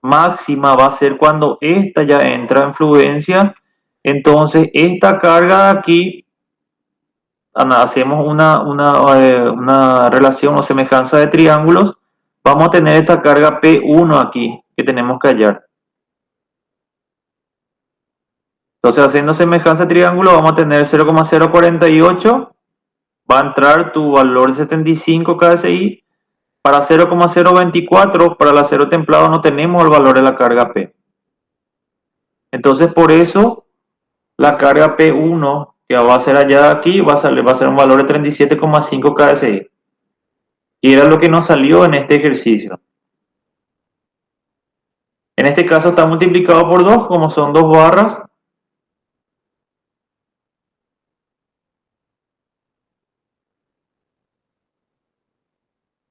máxima, va a ser cuando esta ya entra en fluencia. Entonces esta carga de aquí, hacemos una relación o semejanza de triángulos, vamos a tener esta carga P1 aquí, que tenemos que hallar. Entonces haciendo semejanza de triángulo vamos a tener 0,048 va a entrar tu valor de 75 KSI. Para 0,024, para el acero templado no tenemos el valor de la carga P. Entonces por eso la carga P1 que va a ser allá aquí va a ser un valor de 37,5 KSI. Y era lo que nos salió en este ejercicio. En este caso está multiplicado por 2, como son 2 barras.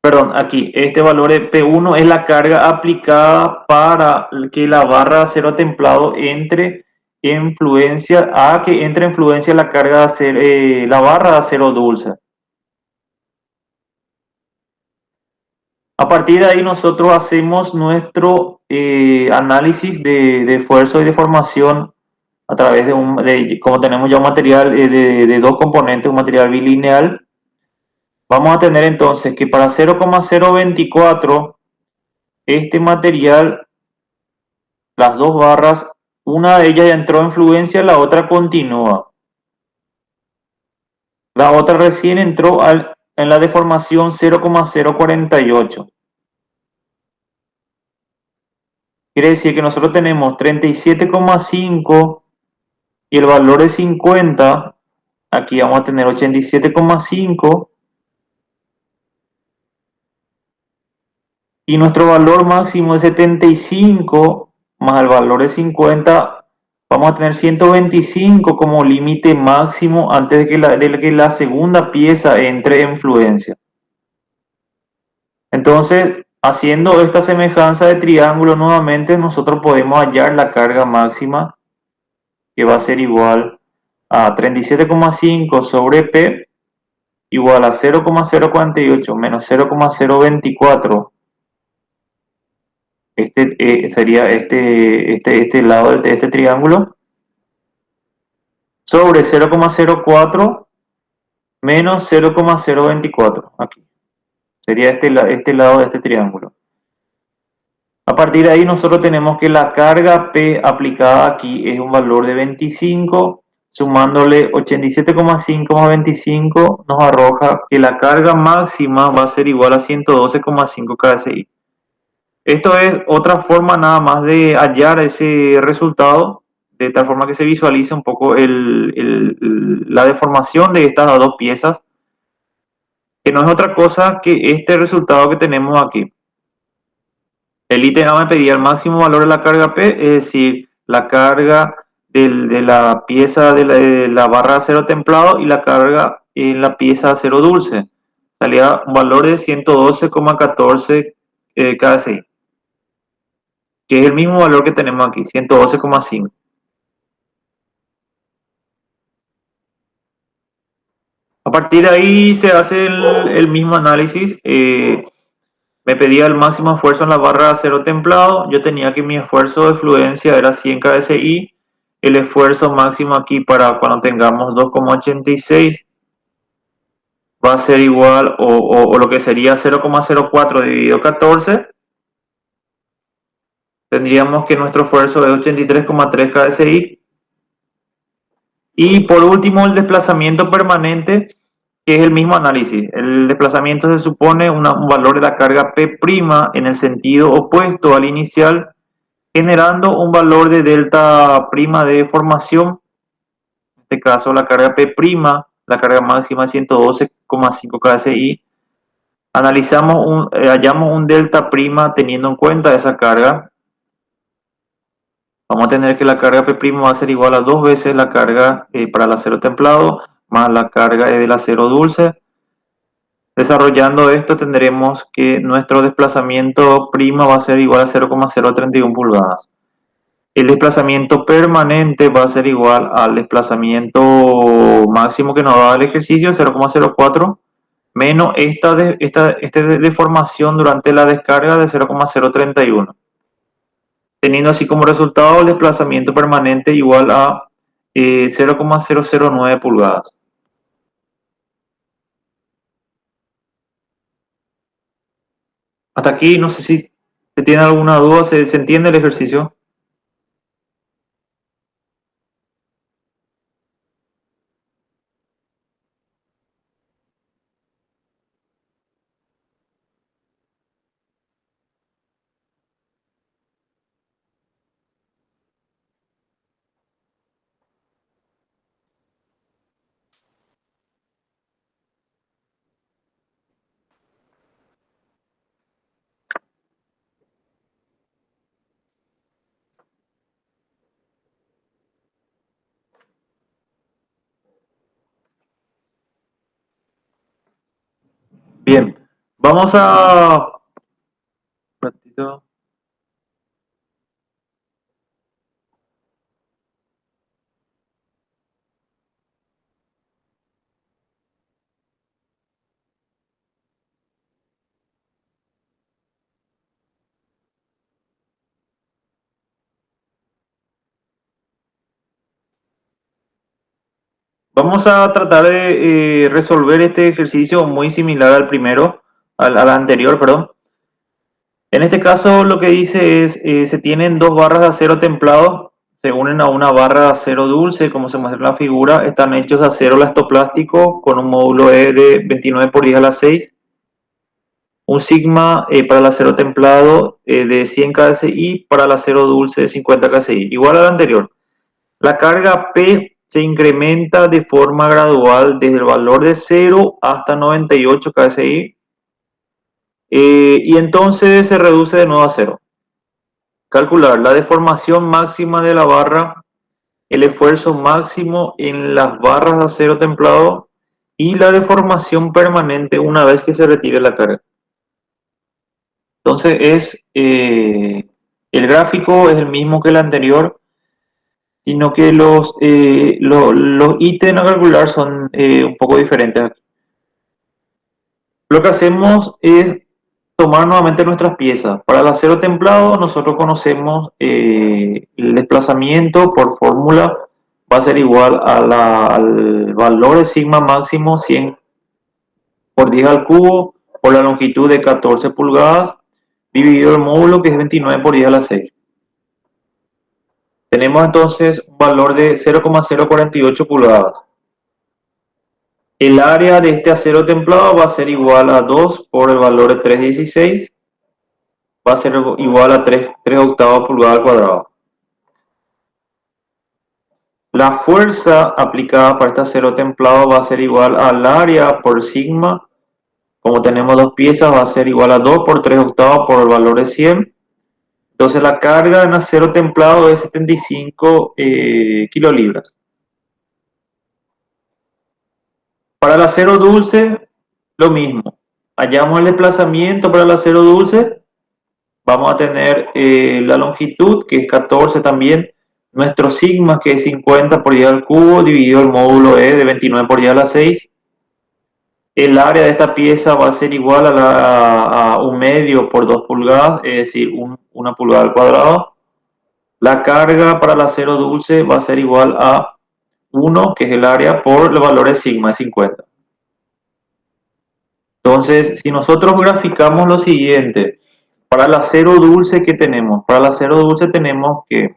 Perdón, aquí, este valor de P1 es la carga aplicada para que la barra de acero templado entre en fluencia, que entre en fluencia la carga de acero, la barra de acero dulce. A partir de ahí nosotros hacemos nuestro análisis de esfuerzo y deformación a través como tenemos ya un material de dos componentes, un material bilineal. Vamos a tener entonces que para 0,024 este material, las dos barras, una de ellas ya entró en fluencia, la otra continúa. La otra recién entró en la deformación 0,048. Quiere decir que nosotros tenemos 37,5 y el valor de 50. Aquí vamos a tener 87,5. Y nuestro valor máximo es 75 más el valor de 50. Vamos a tener 125 como límite máximo antes de que la segunda pieza entre en fluencia. Entonces, haciendo esta semejanza de triángulo nuevamente, nosotros podemos hallar la carga máxima, que va a ser igual a 37,5 sobre P, igual a 0,048 menos 0,024. Sería este lado de este triángulo, sobre 0,04 menos 0,024. Aquí sería este lado de este triángulo. A partir de ahí nosotros tenemos que la carga P aplicada aquí es un valor de 25, sumándole 87,5 más 25 nos arroja que la carga máxima va a ser igual a 112,5 KSI. Esto es otra forma nada más de hallar ese resultado, de tal forma que se visualice un poco la deformación de estas dos piezas, que no es otra cosa que este resultado que tenemos aquí. El ítem A me pedía el máximo valor de la carga P, es decir, la carga de la pieza de la barra de acero templado y la carga en la pieza de acero dulce. Salía un valor de 112,14 KSI, que es el mismo valor que tenemos aquí, 112,5. A partir de ahí se hace el mismo análisis. Me pedía el máximo esfuerzo en la barra de acero templado. Yo tenía que mi esfuerzo de fluencia era 100 KSI. El esfuerzo máximo aquí para cuando tengamos 2,86 va a ser igual o lo que sería 0,04 dividido 14. Tendríamos que nuestro esfuerzo es 83,3 KSI. Y por último, el desplazamiento permanente, que es el mismo análisis. El desplazamiento se supone un valor de la carga P' en el sentido opuesto al inicial, generando un valor de delta prima de formación. En este caso, la carga P', la carga máxima 112,5 KSI. Hallamos un delta prima teniendo en cuenta esa carga. Vamos a tener que la carga P' va a ser igual a 2 veces la carga para el acero templado más la carga del acero dulce. Desarrollando esto tendremos que nuestro desplazamiento prima va a ser igual a 0,031 pulgadas. El desplazamiento permanente va a ser igual al desplazamiento máximo que nos da el ejercicio, 0,04, menos esta deformación durante la descarga de 0,031. Teniendo así como resultado el desplazamiento permanente igual a 0,009 pulgadas. Hasta aquí, no sé si se tiene alguna duda, ¿se entiende el ejercicio? Bien, vamos a... un ratito. Vamos a tratar de resolver este ejercicio muy similar al primero, al anterior, perdón. En este caso lo que dice es, se tienen dos barras de acero templado, se unen a una barra de acero dulce, como se muestra en la figura, están hechos de acero elastoplástico con un módulo E de 29 por 10 a la 6, un sigma para el acero templado de 100 kSI, para el acero dulce de 50 kSI, igual al anterior. La carga P se incrementa de forma gradual desde el valor de 0 hasta 98 kSI, y entonces se reduce de nuevo a 0. Calcular la deformación máxima de la barra, el esfuerzo máximo en las barras de acero templado y la deformación permanente una vez que se retire la carga. Entonces el gráfico es el mismo que el anterior, sino que los ítems a calcular son un poco diferentes aquí. Lo que hacemos es tomar nuevamente nuestras piezas. Para el acero templado nosotros conocemos el desplazamiento por fórmula va a ser igual al valor de sigma máximo 100 por 10 al cubo por la longitud de 14 pulgadas dividido el módulo, que es 29 por 10 a la 6. Tenemos entonces un valor de 0,048 pulgadas. El área de este acero templado va a ser igual a 2 por el valor de 3,16. Va a ser igual a 3 octavos pulgada al cuadrado. La fuerza aplicada para este acero templado va a ser igual al área por sigma. Como tenemos dos piezas, va a ser igual a 2 por 3 octavos por el valor de 100. Entonces la carga en acero templado es 75 kilolibras. Para el acero dulce, lo mismo. Hallamos el desplazamiento para el acero dulce. Vamos a tener la longitud, que es 14 también. Nuestro sigma, que es 50 por 10 al cubo, dividido el módulo E de 29 por 10 a la 6. El área de esta pieza va a ser igual a 1 medio por 2 pulgadas, es decir, 1 pulgada al cuadrado. La carga para el acero dulce va a ser igual a 1, que es el área, por el valor de sigma, de 50. Entonces, si nosotros graficamos lo siguiente, para el acero dulce, ¿qué tenemos? Para el acero dulce tenemos que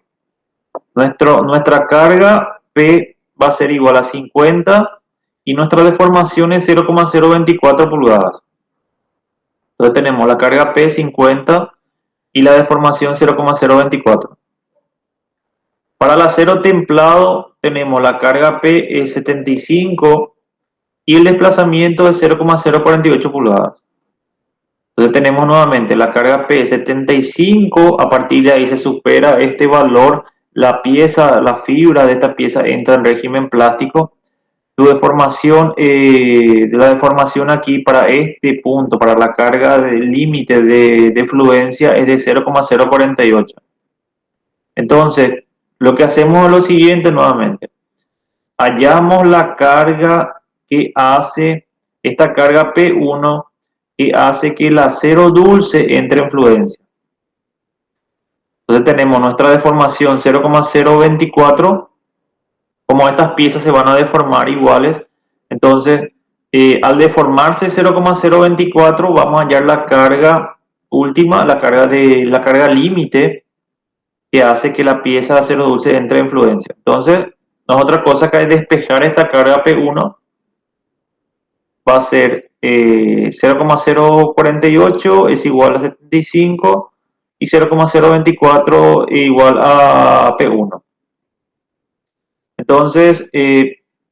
nuestra carga P va a ser igual a 50 y nuestra deformación es 0,024 pulgadas. Entonces tenemos la carga P 50 y la deformación 0,024. Para el acero templado tenemos la carga P es 75 y el desplazamiento es 0,048 pulgadas. Entonces tenemos nuevamente la carga P 75, a partir de ahí se supera este valor, la pieza, la fibra de esta pieza entra en régimen plástico. Tu deformación, la deformación aquí para este punto, para la carga del límite de fluencia es de 0,048. Entonces, lo que hacemos es lo siguiente nuevamente. Hallamos la carga que hace, esta carga P1, que hace que el acero dulce entre en fluencia. Entonces tenemos nuestra deformación 0,024. Como estas piezas se van a deformar iguales, entonces al deformarse 0,024 vamos a hallar la carga última, la carga límite, que hace que la pieza de acero dulce entre en fluencia. Entonces, no es otra cosa que despejar esta carga P1. Va a ser 0,048 es igual a 75 y 0,024 igual a P1. Entonces,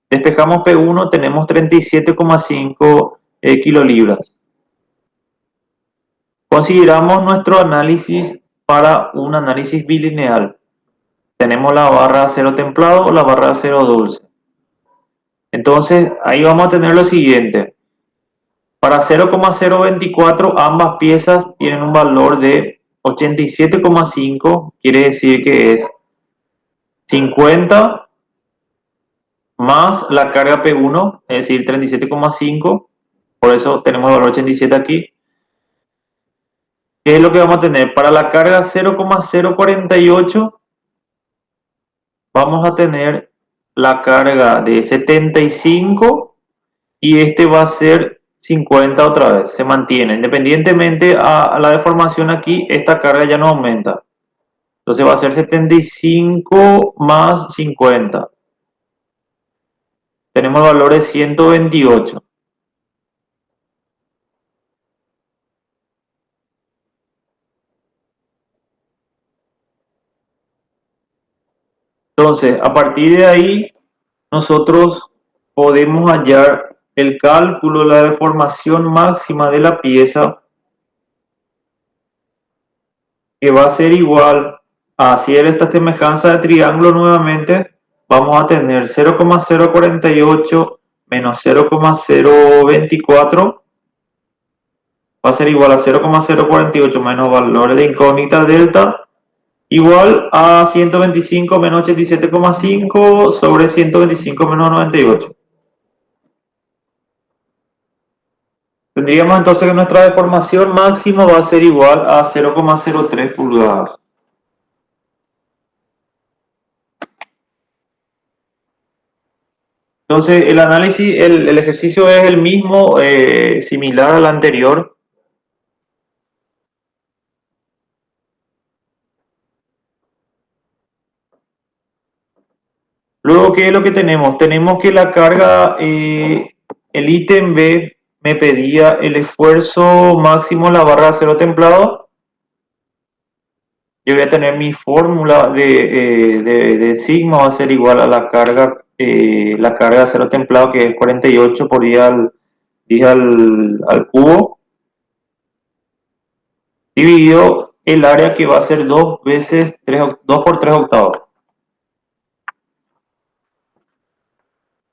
despejamos P1, tenemos 37,5 kilolibras. Consideramos nuestro análisis para un análisis bilineal. Tenemos la barra de acero templado o la barra de acero dulce. Entonces, ahí vamos a tener lo siguiente. Para 0,024 ambas piezas tienen un valor de 87,5, quiere decir que es 50 más la carga P1, es decir, 37,5, por eso tenemos el valor 87 aquí. ¿Qué es lo que vamos a tener? Para la carga 0,048 vamos a tener la carga de 75 y este va a ser 50 otra vez, se mantiene. Independientemente a la deformación aquí, esta carga ya no aumenta. Entonces va a ser 75 más 50. Tenemos el valor de 128. Entonces, a partir de ahí, nosotros podemos hallar el cálculo de la deformación máxima de la pieza, que va a ser igual a hacer esta semejanza de triángulo nuevamente. Vamos a tener 0,048 menos 0,024 va a ser igual a 0,048 menos valor de incógnita delta, igual a 125 menos 87,5 sobre 125 menos 98. Tendríamos entonces que nuestra deformación máxima va a ser igual a 0,03 pulgadas. Entonces el análisis, el ejercicio es el mismo, similar al anterior. Luego, ¿qué es lo que tenemos? Tenemos que la carga, el ítem B me pedía el esfuerzo máximo en la barra de acero templado. Yo voy a tener mi fórmula de sigma, va a ser igual a la carga de acero templado, que es 48 por 10 al cubo, dividido el área, que va a ser 2 veces 2 por 3 octavos.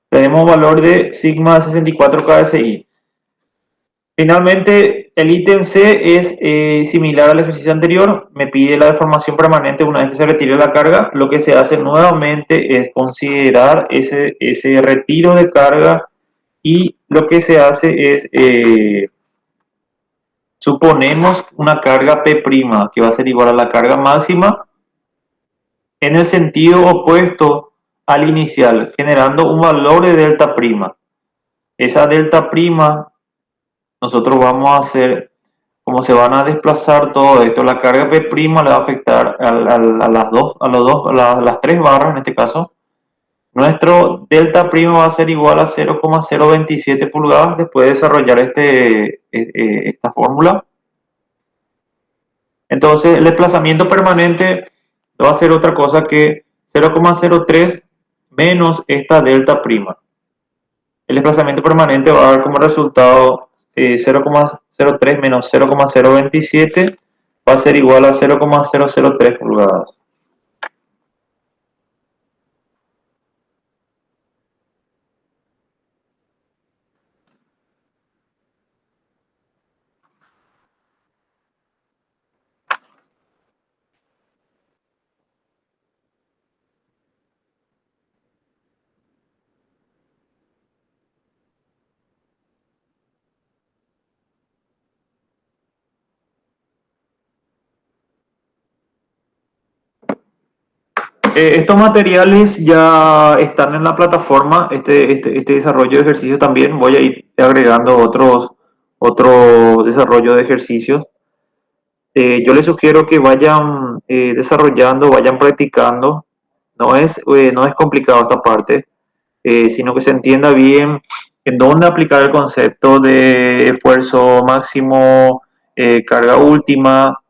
Tenemos valor de sigma de 64 kSI. Finalmente, el ítem C es similar al ejercicio anterior. Me pide la deformación permanente una vez que se retire la carga. Lo que se hace nuevamente es considerar ese retiro de carga, y lo que se hace es, suponemos una carga P', que va a ser igual a la carga máxima en el sentido opuesto al inicial, generando un valor de delta prima. Esa delta prima, nosotros vamos a hacer, como se van a desplazar todo esto, la carga P' le va a afectar a las tres barras en este caso. Nuestro delta prima va a ser igual a 0,027 pulgadas después de desarrollar esta fórmula. Entonces el desplazamiento permanente va a ser otra cosa que 0,03 menos esta delta prima. El desplazamiento permanente va a dar como resultado 0,03 menos 0,027 va a ser igual a 0,003 pulgadas. Estos materiales ya están en la plataforma, este desarrollo de ejercicios también. Voy a ir agregando otro desarrollo de ejercicios. Yo les sugiero que vayan desarrollando, vayan practicando. No es complicado esta parte, sino que se entienda bien en dónde aplicar el concepto de esfuerzo máximo, carga última.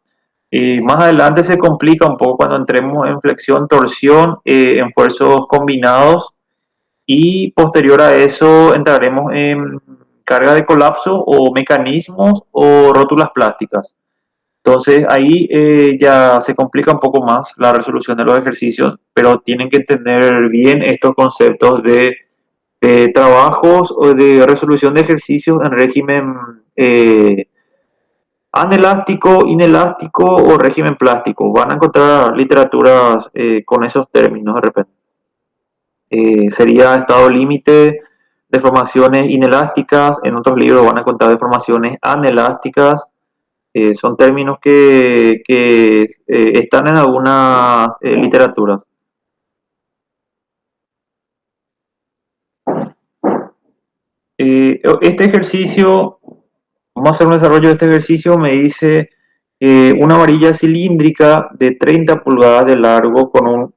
Más adelante se complica un poco cuando entremos en flexión, torsión, en esfuerzos combinados, y posterior a eso entraremos en carga de colapso o mecanismos o rótulas plásticas. Entonces ahí ya se complica un poco más la resolución de los ejercicios, pero tienen que entender bien estos conceptos de trabajos o de resolución de ejercicios en régimen anelástico, inelástico o régimen plástico. Van a encontrar literaturas con esos términos de repente. Sería estado límite, deformaciones inelásticas, en otros libros van a encontrar deformaciones anelásticas. Son términos que están en algunas literaturas. Este ejercicio, vamos a hacer un desarrollo de este ejercicio, me dice una varilla cilíndrica de 30 pulgadas de largo con un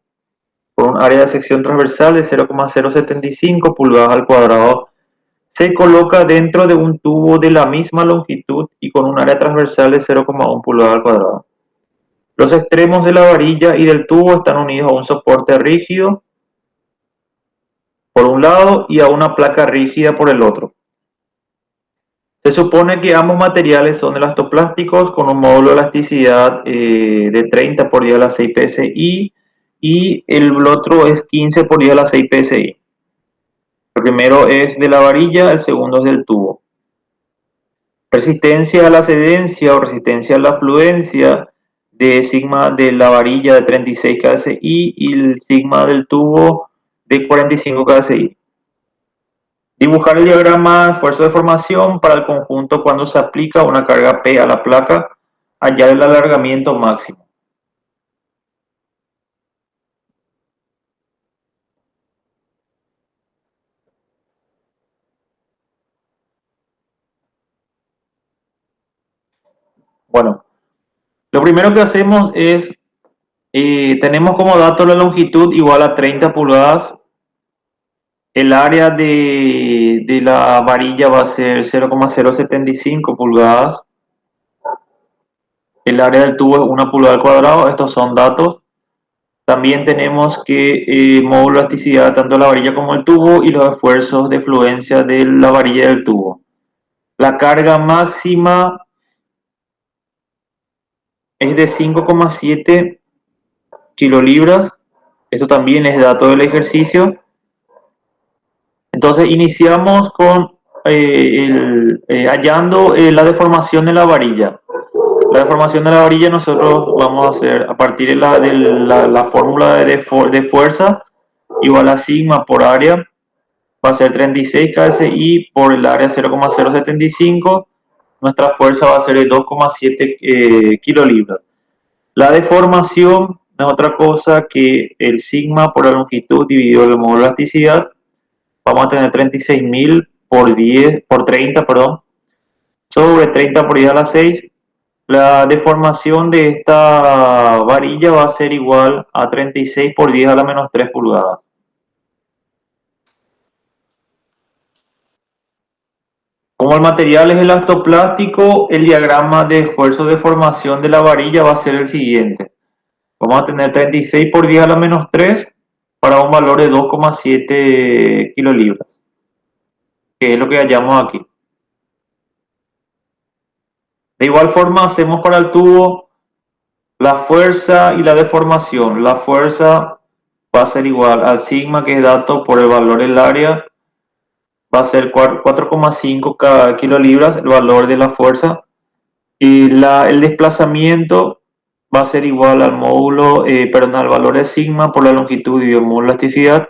área de sección transversal de 0,075 pulgadas al cuadrado, se coloca dentro de un tubo de la misma longitud y con un área transversal de 0,1 pulgadas al cuadrado. Los extremos de la varilla y del tubo están unidos a un soporte rígido por un lado y a una placa rígida por el otro. Se supone que ambos materiales son elastoplásticos con un módulo de elasticidad de 30 por 10 a la 6 psi y el otro es 15 por 10 a la 6 psi. El primero es de la varilla, el segundo es del tubo. Resistencia a la cedencia o resistencia a la fluencia de sigma de la varilla de 36 kSI y el sigma del tubo de 45 kSI. Dibujar el diagrama de esfuerzo de formación para el conjunto cuando se aplica una carga P a la placa, hallar el alargamiento máximo. Bueno, lo primero que hacemos es, tenemos como dato la longitud igual a 30 pulgadas. El área de la varilla va a ser 0,075 pulgadas. El área del tubo es 1 pulgada al cuadrado. Estos son datos. También tenemos que módulo de elasticidad tanto la varilla como el tubo y los esfuerzos de fluencia de la varilla y del tubo. La carga máxima es de 5,7 kilolibras. Esto también es dato del ejercicio. Entonces iniciamos con hallando la deformación de la varilla. La deformación de la varilla nosotros vamos a hacer a partir de la fórmula de fuerza igual a sigma por área, va a ser 36 kSI por el área 0,075, nuestra fuerza va a ser de 2,7 kilolibras. La deformación no es otra cosa que el sigma por la longitud dividido el módulo de elasticidad. Vamos a tener 36.000 por 30, perdón, sobre 30 por 10 a la 6. La deformación de esta varilla va a ser igual a 36 por 10 a la menos 3 pulgadas. Como el material es elastoplástico, el diagrama de esfuerzo de formación de la varilla va a ser el siguiente. Vamos a tener 36 por 10 a la menos 3 para un valor de 2,7 kilolibras, que es lo que hallamos aquí. De igual forma hacemos para el tubo la fuerza y la deformación. La fuerza va a ser igual al sigma, que es dato por el valor del área, va a ser 4,5 kilolibras el valor de la fuerza, y el desplazamiento va a ser igual al módulo, al valor de sigma por la longitud y el módulo de elasticidad,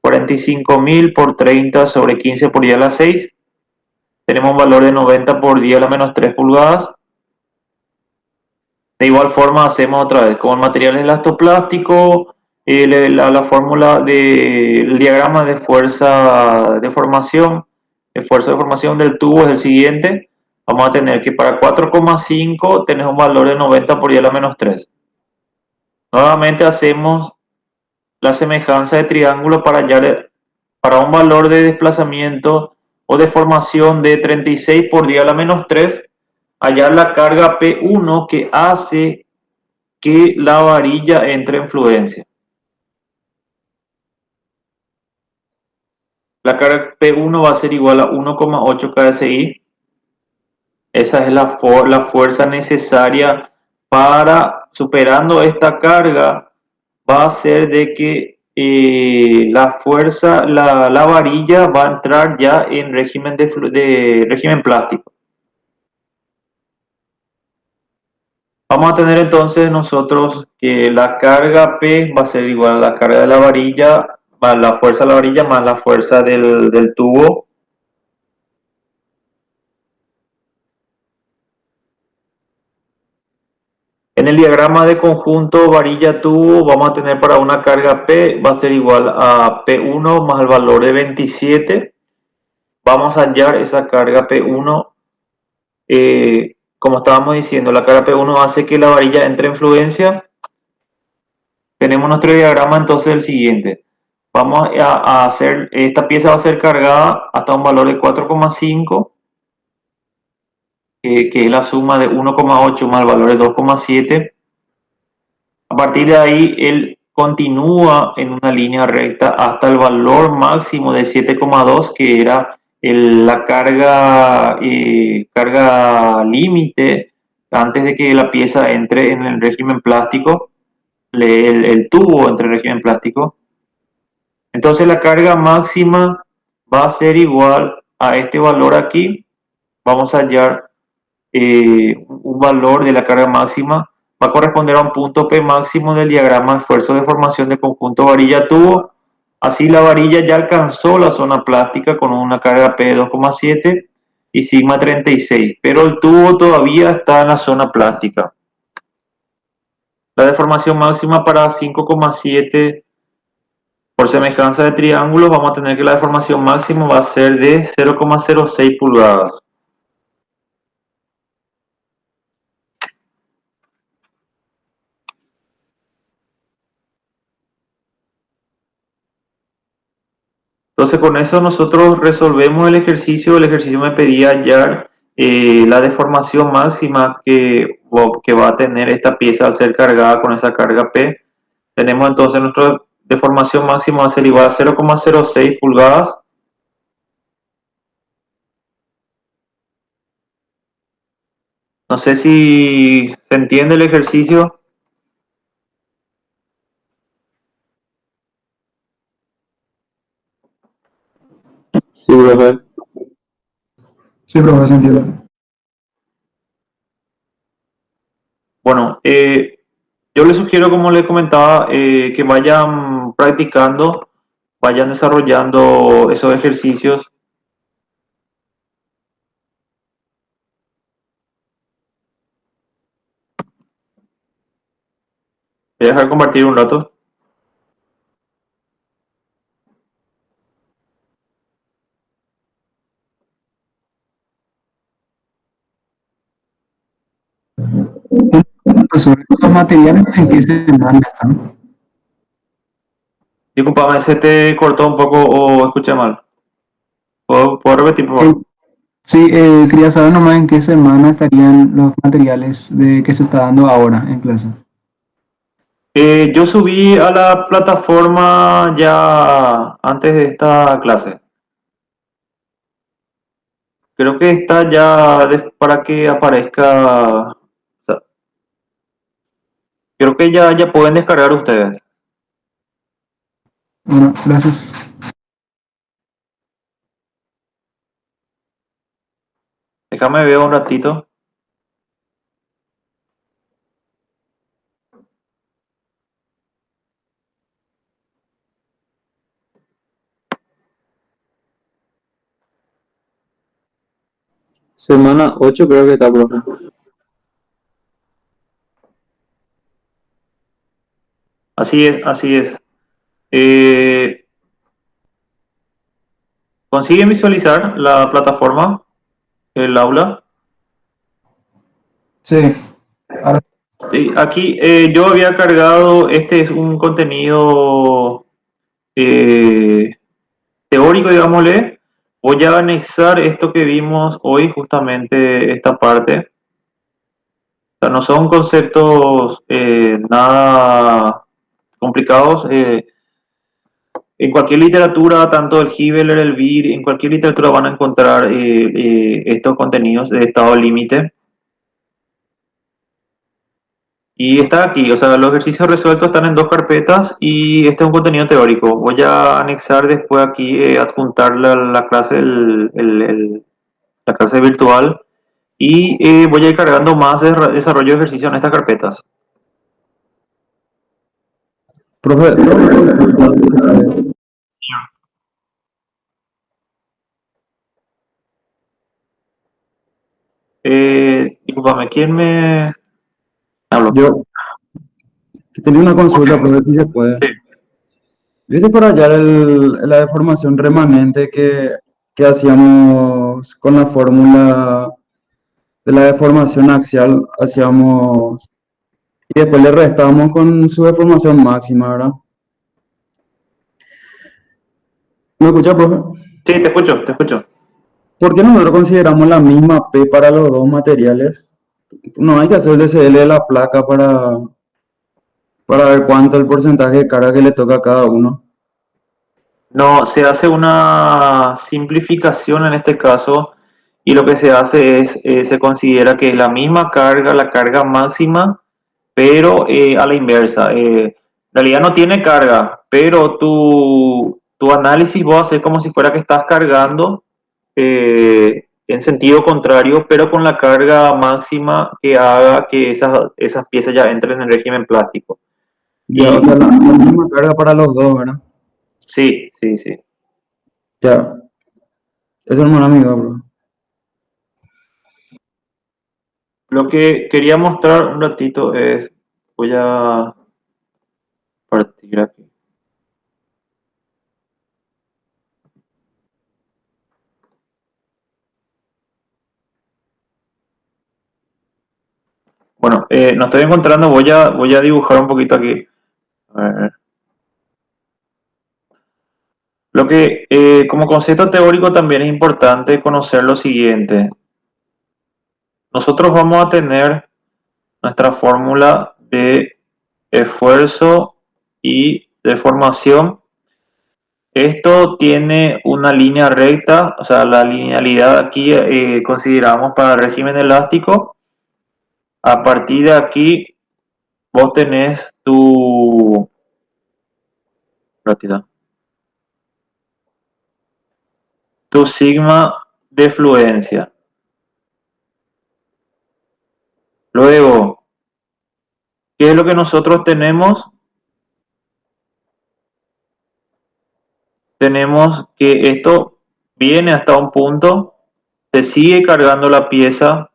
45.000 por 30 sobre 15 por 10 a la 6. Tenemos un valor de 90 por 10 a la menos 3 pulgadas. De igual forma hacemos otra vez, como el material es elastoplástico, la fórmula del diagrama de fuerza de formación, esfuerzo de formación del tubo es el siguiente. Vamos a tener que para 4,5 tenés un valor de 90 por 10 a la menos 3. Nuevamente hacemos la semejanza de triángulo para hallar para un valor de desplazamiento o deformación de 36 por 10 a la menos 3, hallar la carga P1 que hace que la varilla entre en fluencia. La carga P1 va a ser igual a 1,8 kSI. Esa es la fuerza necesaria para, superando esta carga, va a ser de que la fuerza, la varilla va a entrar ya en régimen de régimen plástico. Vamos a tener entonces nosotros que la carga P va a ser igual a la carga de la varilla más la fuerza de la varilla más la fuerza del tubo. En el diagrama de conjunto varilla-tubo vamos a tener para una carga P va a ser igual a P1 más el valor de 27. Vamos a hallar esa carga P1. Como estábamos diciendo, la carga P1 hace que la varilla entre en fluencia. Tenemos nuestro diagrama entonces el siguiente. Vamos a hacer, esta pieza va a ser cargada hasta un valor de 4,5, que es la suma de 1,8 más el valor de 2,7. A partir de ahí, él continúa en una línea recta hasta el valor máximo de 7,2, que era la carga, carga límite antes de que la pieza entre en el régimen plástico, el tubo entre en régimen plástico. Entonces la carga máxima va a ser igual a este valor aquí. Vamos a hallar un valor de la carga máxima. Va a corresponder a un punto P máximo del diagrama de esfuerzo de formación de conjunto varilla-tubo. Así la varilla ya alcanzó la zona plástica con una carga P de 2,7 y sigma 36, pero el tubo todavía está en la zona plástica. La deformación máxima para 5,7 por semejanza de triángulos, vamos a tener que la deformación máxima va a ser de 0,06 pulgadas. Entonces con eso nosotros resolvemos el ejercicio. El ejercicio me pedía hallar la deformación máxima que va a tener esta pieza al ser cargada con esa carga P. Tenemos entonces nuestra deformación máxima va a ser igual a 0,06 pulgadas. No sé si se entiende el ejercicio. Sí, profe. Sí, profe, se entiende. Bueno, yo les sugiero, como les comentaba, que vayan practicando, vayan desarrollando esos ejercicios. Voy a dejar compartir un rato. Sobre los materiales, ¿en qué semana están? Disculpame, se te cortó un poco o escuché mal. ¿Puedo repetir, por favor? Sí, quería saber nomás en qué semana estarían los materiales que se está dando ahora en clase. Yo subí a la plataforma ya antes de esta clase. Creo que está ya para que aparezca. O sea, creo que ya pueden descargar ustedes. Bueno, gracias. Déjame ver un ratito. Semana 8 creo que está, profe. Así es, así es. Eh, ¿Consiguen visualizar la plataforma, el aula? Sí, ahora Sí, aquí yo había cargado, este es un contenido eh, teórico, digámosle. Voy a anexar esto que vimos hoy, justamente esta parte. O sea, no son conceptos nada complicados. En cualquier literatura, tanto el Hibeler, el BIR, en cualquier literatura van a encontrar estos contenidos de estado límite. Y está aquí, o sea, los ejercicios resueltos están en dos carpetas y este es un contenido teórico. Voy a anexar después aquí, adjuntar la clase, la clase virtual y voy a ir cargando más desarrollo de ejercicio en estas carpetas. Profe, tengo una consulta. Discúlpame, ¿quién me habló? Yo tenía una consulta, profe, si se puede. Sí. ¿Viste por allá la deformación remanente que hacíamos con la fórmula de la deformación axial? Hacíamos y después le restábamos con su deformación máxima, ¿verdad? ¿Me escucha, profe? Sí, te escucho, te escucho. ¿Por qué nosotros consideramos la misma P para los dos materiales? No hay que hacer DCL de la placa para ver cuánto es el porcentaje de carga que le toca a cada uno. No, se hace una simplificación en este caso y lo que se hace es, se considera que es la misma carga, la carga máxima, pero a la inversa. En realidad no tiene carga, pero tu análisis vos haces como si fuera que estás cargando en sentido contrario, pero con la carga máxima que haga que esas piezas ya entren en régimen plástico. Ya, o Y sea, la misma carga para los dos, ¿verdad? sí, sí, sí. Ya, eso no es una amiga, bro. Lo que quería mostrar un ratito es, voy a partir aquí. Bueno, no estoy encontrando, voy a dibujar un poquito aquí. A ver. Lo que como concepto teórico también es importante conocer lo siguiente. Nosotros vamos a tener nuestra fórmula de esfuerzo y deformación. Esto tiene una línea recta, o sea, la linealidad aquí consideramos para el régimen elástico. A partir de aquí, vos tenés rápida, tu sigma de fluencia. Luego, ¿qué es lo que nosotros tenemos? Tenemos que esto viene hasta un punto, se sigue cargando la pieza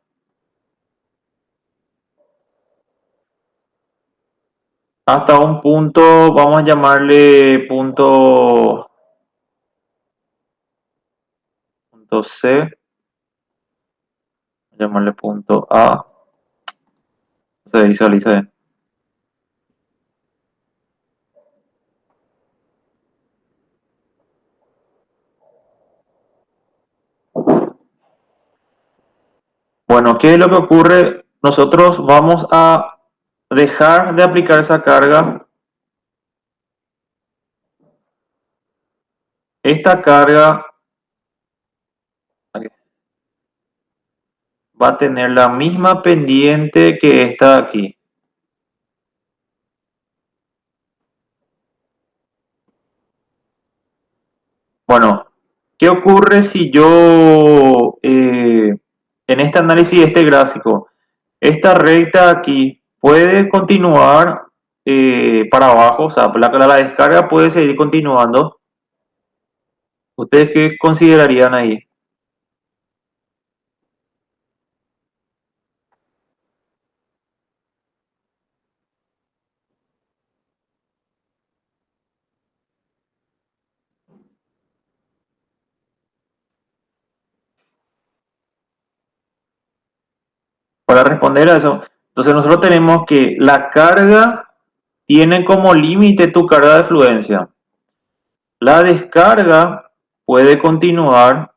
hasta un punto, vamos a llamarle punto C, llamarle punto A, se visualiza. Bueno, ¿qué es lo que ocurre? Nosotros vamos a dejar de aplicar esa carga. Esta carga va a tener la misma pendiente que esta aquí. Bueno, ¿qué ocurre si yo, en este análisis de este gráfico, esta recta aquí puede continuar para abajo, o sea, la descarga puede seguir continuando? ¿Ustedes qué considerarían ahí? Para responder a eso, entonces nosotros tenemos que la carga tiene como límite tu carga de fluencia. La descarga puede continuar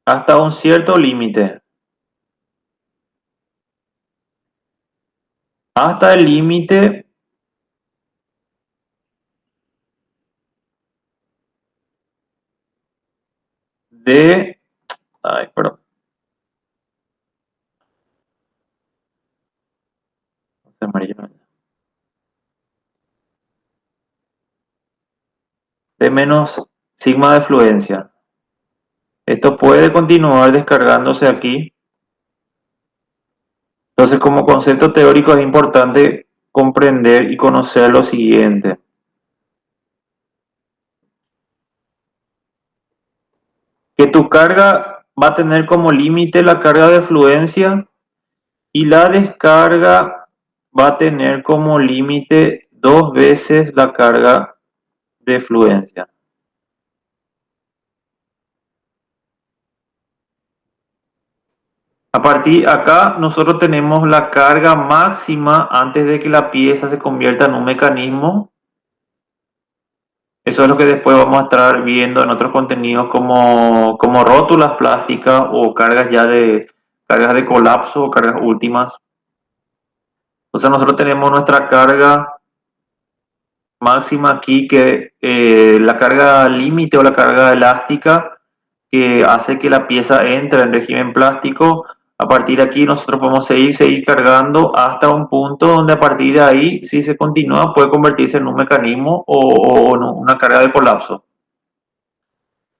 hasta un cierto límite, hasta el límite de, ay, perdón, de menos sigma de fluencia. Esto puede continuar descargándose aquí. Entonces, como concepto teórico es importante comprender y conocer lo siguiente. Que tu carga va a tener como límite la carga de fluencia y la descarga va a tener como límite 2 veces la carga de fluencia. A partir de acá nosotros tenemos la carga máxima antes de que la pieza se convierta en un mecanismo. Eso es lo que después vamos a estar viendo en otros contenidos como rótulas plásticas o cargas cargas de colapso o cargas últimas. Entonces nosotros tenemos nuestra carga máxima aquí, que la carga límite o la carga elástica que hace que la pieza entre en régimen plástico. A partir de aquí nosotros podemos seguir cargando hasta un punto donde a partir de ahí, si se continúa, puede convertirse en un mecanismo o en una carga de colapso.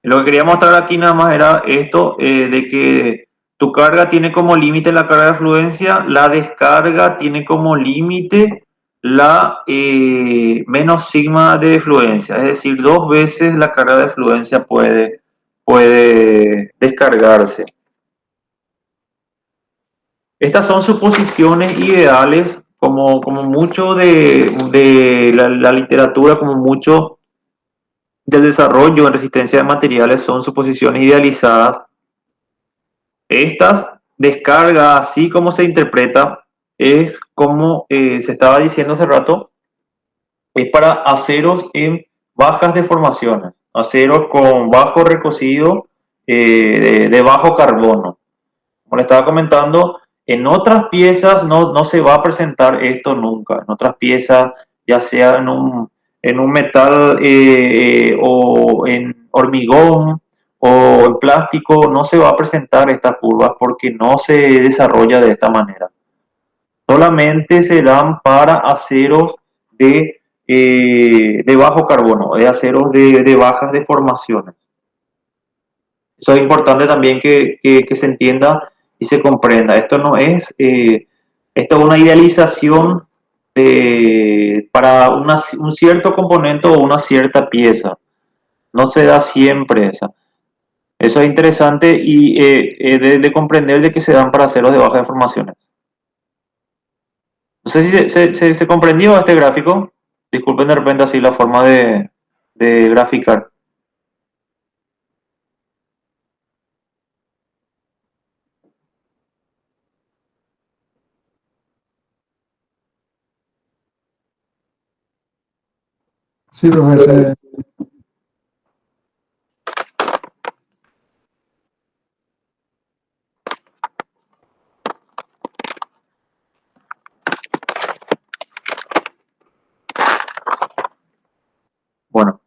Lo que quería mostrar aquí nada más era esto, de que tu carga tiene como límite la carga de fluencia, la descarga tiene como límite la menos sigma de fluencia, es decir, 2 veces la carga de fluencia puede descargarse. Estas son suposiciones ideales, como mucho de la literatura, como mucho del desarrollo en resistencia de materiales son suposiciones idealizadas. Estas descargas, así como se interpreta, es como se estaba diciendo hace rato, es para aceros en bajas deformaciones, aceros con bajo recocido, de bajo carbono. Como le estaba comentando, en otras piezas no se va a presentar esto nunca. En otras piezas, ya sea en un metal o en hormigón o en plástico, no se va a presentar estas curvas porque no se desarrolla de esta manera. Solamente se dan para aceros de bajo carbono, de aceros de bajas deformaciones. Eso es importante también que se entienda y se comprenda. Esto no es, esto es una idealización para un cierto componente o una cierta pieza. No se da siempre esa. Eso es interesante y de comprender de que se dan para aceros de bajas deformaciones. No sé si se comprendió este gráfico. Disculpen de repente así la forma de graficar. Sí, profesor. Bueno.